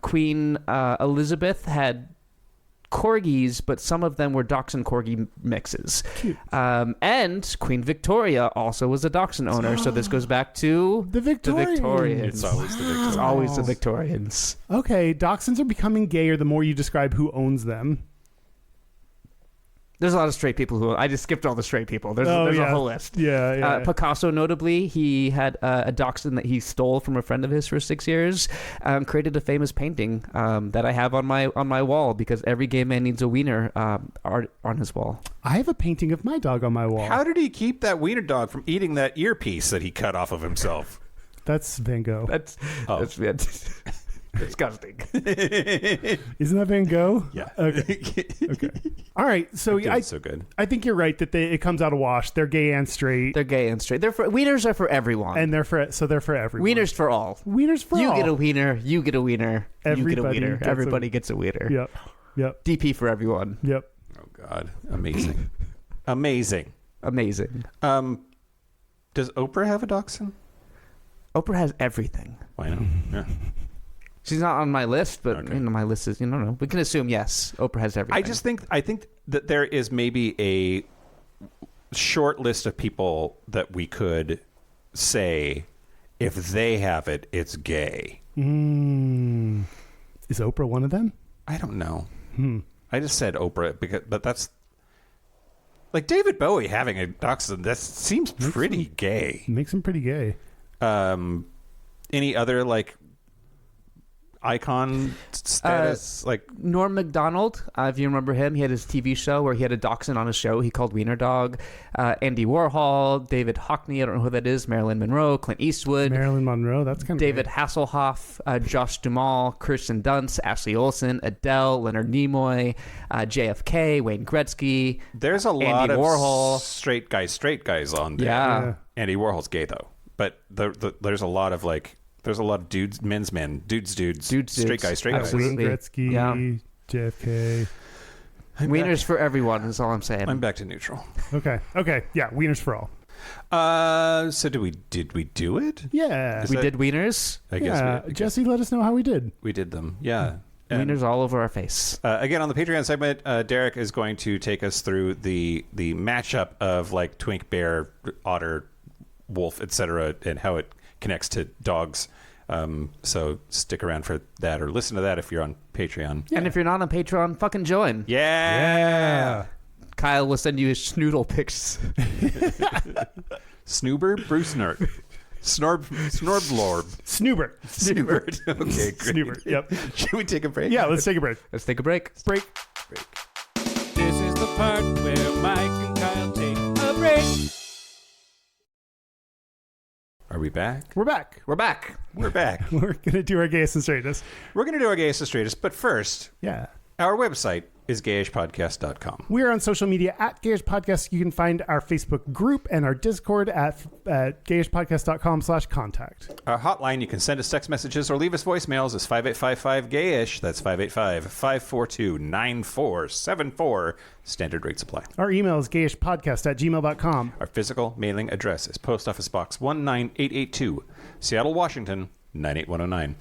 Queen Elizabeth had corgis, but some of them were Dachshund corgi mixes. And Queen Victoria also was a Dachshund owner. So this goes back to The Victorians. It's always the Victorians. It's always the Victorians. Okay, dachshunds are becoming gayer the more you describe who owns them. There's a lot of straight people who I just skipped all the straight people. There's a whole list. Yeah, yeah. Picasso, notably, he had a dachshund that he stole from a friend of his for 6 years. Created a famous painting that I have on my wall because every gay man needs a wiener art on his wall. I have a painting of my dog on my wall. How did he keep that wiener dog from eating that earpiece that he cut off of himself? That's Van Gogh. That's disgusting. Isn't that Van Gogh? Yeah. Okay. All right. So Dude, so good. I think you're right that it comes out a wash. They're gay and straight, They're gay and straight. Wieners are for everyone. and they're for everyone. Wieners for all. Wieners for You all. get a wiener. You get a wiener. You get a Everybody wiener. gets a- Everybody gets a wiener. Yep. Yep. DP for everyone. Yep. Oh God, amazing, amazing. Amazing. Does Oprah have a dachshund? Oprah has everything. Why not? Yeah. She's not on my list, but Okay. my list is, no. We can assume yes. Oprah has everything. I think that there is maybe a short list of people that we could say if they have it, it's gay. Is Oprah one of them? I don't know. I just said Oprah but that's like David Bowie having a dachshund. That seems pretty gay. Makes him pretty gay. Any other like icon status like Norm Macdonald, if you remember him, he had his TV show where he had a dachshund on his show he called Wiener Dog. Andy Warhol, David Hockney, I don't know who that is, Marilyn Monroe, Clint Eastwood, Marilyn Monroe. That's kind of David Hasselhoff, Josh Duhamel, Kirsten Dunst, Ashley Olsen, Adele, Leonard Nimoy, JFK, Wayne Gretzky. there's a lot Andy of Warhol. straight guys on there. Yeah. Andy Warhol's gay though, but there's a lot of dudes, dudes, straight guys. Absolutely. Wayne Gretzky, Yeah. JFK. Wieners for everyone is all I'm saying. I'm back to neutral. Okay. Yeah. Wieners for all. So did we do it? Yeah. Is We that- did wieners. I guess Yeah. we Jesse, let us know how we did. we did them. Yeah. And, Wieners all over our face. again, on the Patreon segment, Derek is going to take us through the matchup of like twink, bear, otter, wolf, etc., and how it connects to dogs. So stick around for that, or listen to that if you're on Patreon. And if you're not on Patreon, fucking join. Yeah. Kyle will send you his schnoodle pics. Snoober? Bruce Snort. Snorblorb. Snoobert. Okay, great. Snoobert, yep. Should we take a break? Yeah, let's take a break. Let's take a break. Break. This is the part where Mike and Kyle take a break. Are we back? We're back. We're back. We're back. We're going to do our Gayest and Straightest. We're going to do our Gayest and Straightest, but first, Yeah. our website is gayishpodcast.com. We are on social media at Gayish Podcast. You can find our Facebook group and our Discord at gayishpodcast.com/contact. Our hotline, you can send us text messages or leave us voicemails, is 5855-GAYISH. That's 585-542-9474. Standard rate supply. Our email is gayishpodcast@gmail.com. Our physical mailing address is Post Office Box 19882, Seattle, Washington, 98109.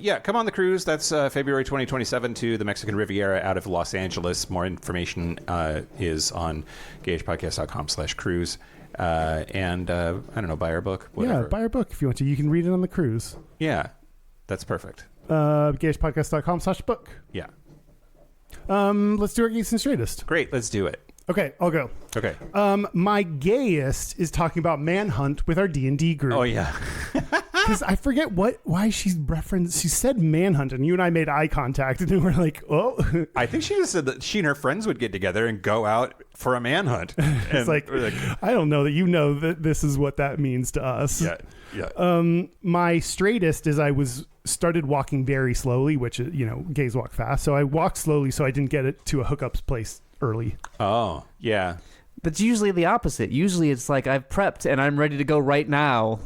Yeah, come on the cruise. That's February 2027 to the Mexican Riviera out of Los Angeles. More information is on gayishpodcast.com/cruise. And I don't know, buy our book. Whatever. Yeah, buy our book if you want to. You can read it on the cruise. Yeah, that's perfect. Gayishpodcast.com/book. Yeah. Let's do our Gayest and Straightest. Great, let's do it. Okay, I'll go. Okay. My Gayest is talking about Manhunt with our D&D group. Oh, yeah. Because I forget why she's referenced. She said Manhunt, and you and I made eye contact, and we were like, "Oh." I think she just said that she and her friends would get together and go out for a manhunt. It's like, I don't know that you know that this is what that means to us. Yeah, yeah. My Straightest is I started walking very slowly, which, gays walk fast. So I walked slowly so I didn't get it to a hookups place early. Oh, yeah. That's usually the opposite. Usually it's like I've prepped and I'm ready to go right now.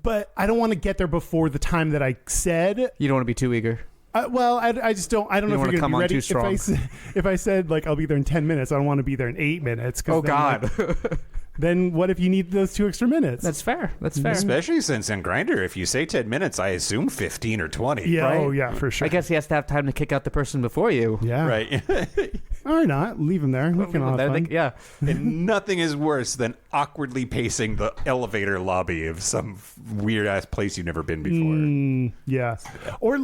But I don't want to get there before the time that I said. You don't want to be too eager. I just don't. I don't know if you're going to be ready. Too strong. If I said like I'll be there in 10 minutes, I don't want to be there in 8 minutes. Oh God. Then what if you need those 2 extra minutes? That's fair. That's fair. Especially since in Grindr, if you say 10 minutes, I assume 15 or 20. Yeah. Right? Oh yeah, for sure. I guess he has to have time to kick out the person before you. Yeah. Right. Or not. Leave him there. We can all have fun. Yeah. And nothing is worse than awkwardly pacing the elevator lobby of some weird ass place you've never been before. Yeah. Or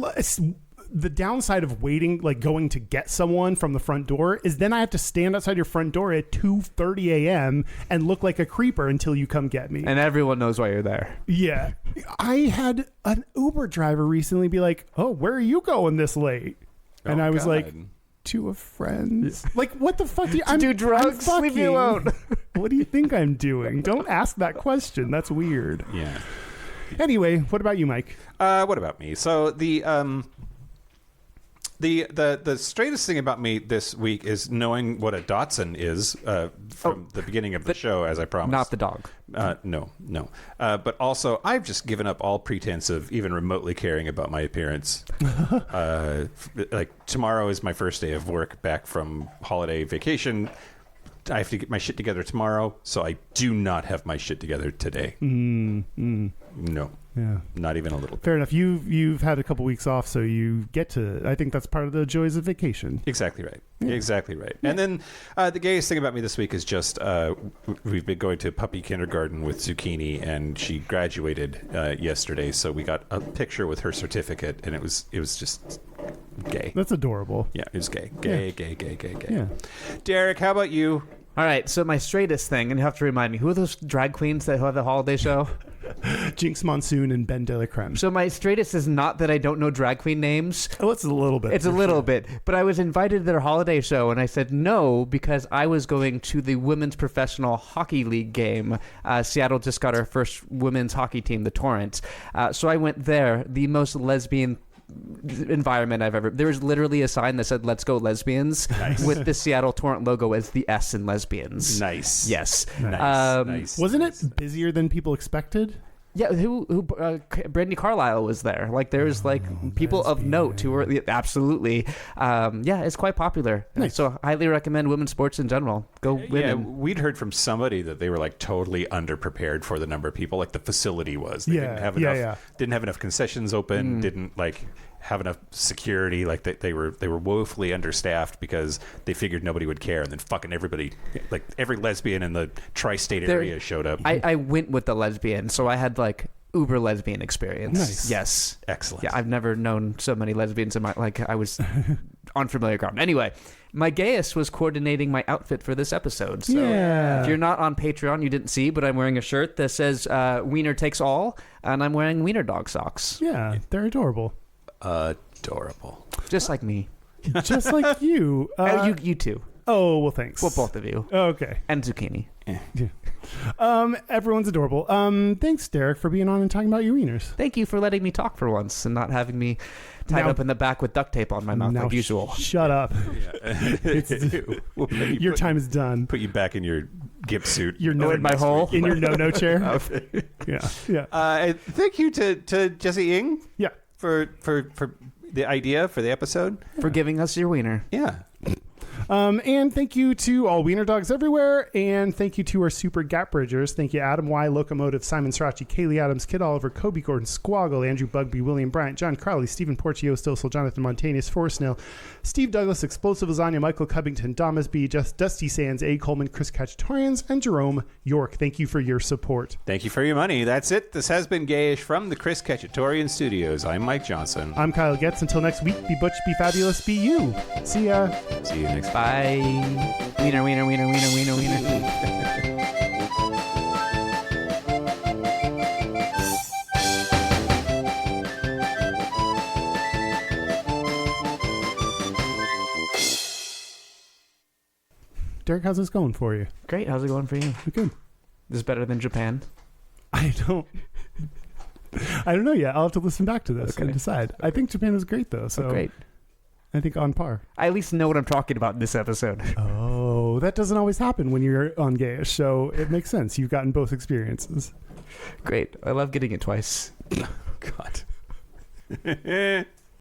the downside of waiting, like going to get someone from the front door, is then I have to stand outside your front door at 2:30 a.m. and look like a creeper until you come get me. And everyone knows why you're there. Yeah. I had an Uber driver recently be like, "Oh, where are you going this late?" And I was like, "To a friend's." Like, what the fuck? Do drugs? Leave me alone. What do you think I'm doing? Don't ask that question. That's weird. Yeah. Anyway, what about you, Mike? What about me? So the straightest thing about me this week is knowing what a Dachshund is from the beginning of the show, as I promised. Not the dog. No. But also, I've just given up all pretense of even remotely caring about my appearance. Like, tomorrow is my first day of work back from holiday vacation. I have to get my shit together tomorrow, so I do not have my shit together today. No. Yeah. Not even a little bit. Fair enough. You've had a couple weeks off, so you get to. I think that's part of the joys of vacation. Exactly right. Yeah. Exactly right. Yeah. And then the gayest thing about me this week is just we've been going to puppy kindergarten with Zucchini, and she graduated yesterday. So we got a picture with her certificate, and it was just gay. That's adorable. Yeah, it was gay. Gay. Yeah. Derek, how about you? All right, so my Straightest thing, and you have to remind me, who are those drag queens that have the holiday show? Jinx Monsoon and Ben de la Creme. So my Straightest is not that I don't know drag queen names. Oh, it's a little bit. It's a little bit. But I was invited to their holiday show, and I said no because I was going to the Women's Professional Hockey League game. Seattle just got our first women's hockey team, the Torrents. So I went there, the most lesbian environment I've ever. There was literally a sign that said "Let's go lesbians" with the Seattle Torrent logo as the S in lesbians. Nice. Yes. Nice. Wasn't it busier than people expected? Yeah, Brandy Carlisle was there. Like, there's people of note who were absolutely. Yeah, it's quite popular. Nice. So highly recommend women's sports in general. Go women. Yeah, we'd heard from somebody that they were like totally underprepared for the number of people. Like the facility was. They didn't have enough. Didn't have enough concessions open. Didn't have enough security. Like they were woefully understaffed because they figured nobody would care, and then fucking everybody, like every lesbian in the tri-state area showed up. I went with the lesbian, so I had uber lesbian experience. Nice. Yes. Excellent. Yeah, I've never known so many lesbians in my I was unfamiliar ground. Anyway, my Gayest was coordinating my outfit for this episode. So Yeah. if you're not on Patreon, you didn't see, but I'm wearing a shirt that says Wiener takes all, and I'm wearing Wiener dog socks. Yeah, they're adorable. Adorable. Just like me. Just like you. You too. Oh, well, thanks. Well, both of you. Okay. And zucchini. Everyone's adorable. Thanks, Derek, for being on and talking about your wieners. Thank you for letting me talk for once and not having me tied Now- up in the back with duct tape on my mouth like usual. Shut up. Your time is done. Put you back in your gimp suit. Your in my hole. In your no chair. Okay. Yeah. And thank you to Jesse Ng Yeah. for the idea for the episode. For giving us your wiener. Yeah. And thank you to all Wiener dogs everywhere. And thank you to our super gap bridgers. Thank you, Adam Y, Locomotive, Simon Srirachi, Kaylee Adams, Kid Oliver, Kobe Gordon, Squoggle, Andrew Bugby, William Bryant, John Crowley, Stephen Porcio, Stossel, Jonathan Montanus, Forrest Nell, Steve Douglas, Explosive Lasagna, Michael Covington, Damas B, Just Dusty Sands, A. Coleman, Chris Cacciatorians, and Jerome York. Thank you for your support. Thank you for your money. That's it. This has been Gayish from the Chris Cacciatorian Studios. I'm Mike Johnson. I'm Kyle Getz. Until next week, be butch, be fabulous, be you. See ya. See you next time. Bye. Wiener, wiener, wiener, wiener, wiener, wiener. Derek, how's this going for you? Great. How's it going for you? Good. This is better than Japan. I don't know yet. I'll have to listen back to this and Okay. decide. I think Japan was great, though. So Great. I think on par. I at least know what I'm talking about in this episode. Oh, that doesn't always happen when you're on Gayish, so it makes sense. You've gotten both experiences. Great. I love getting it twice. God.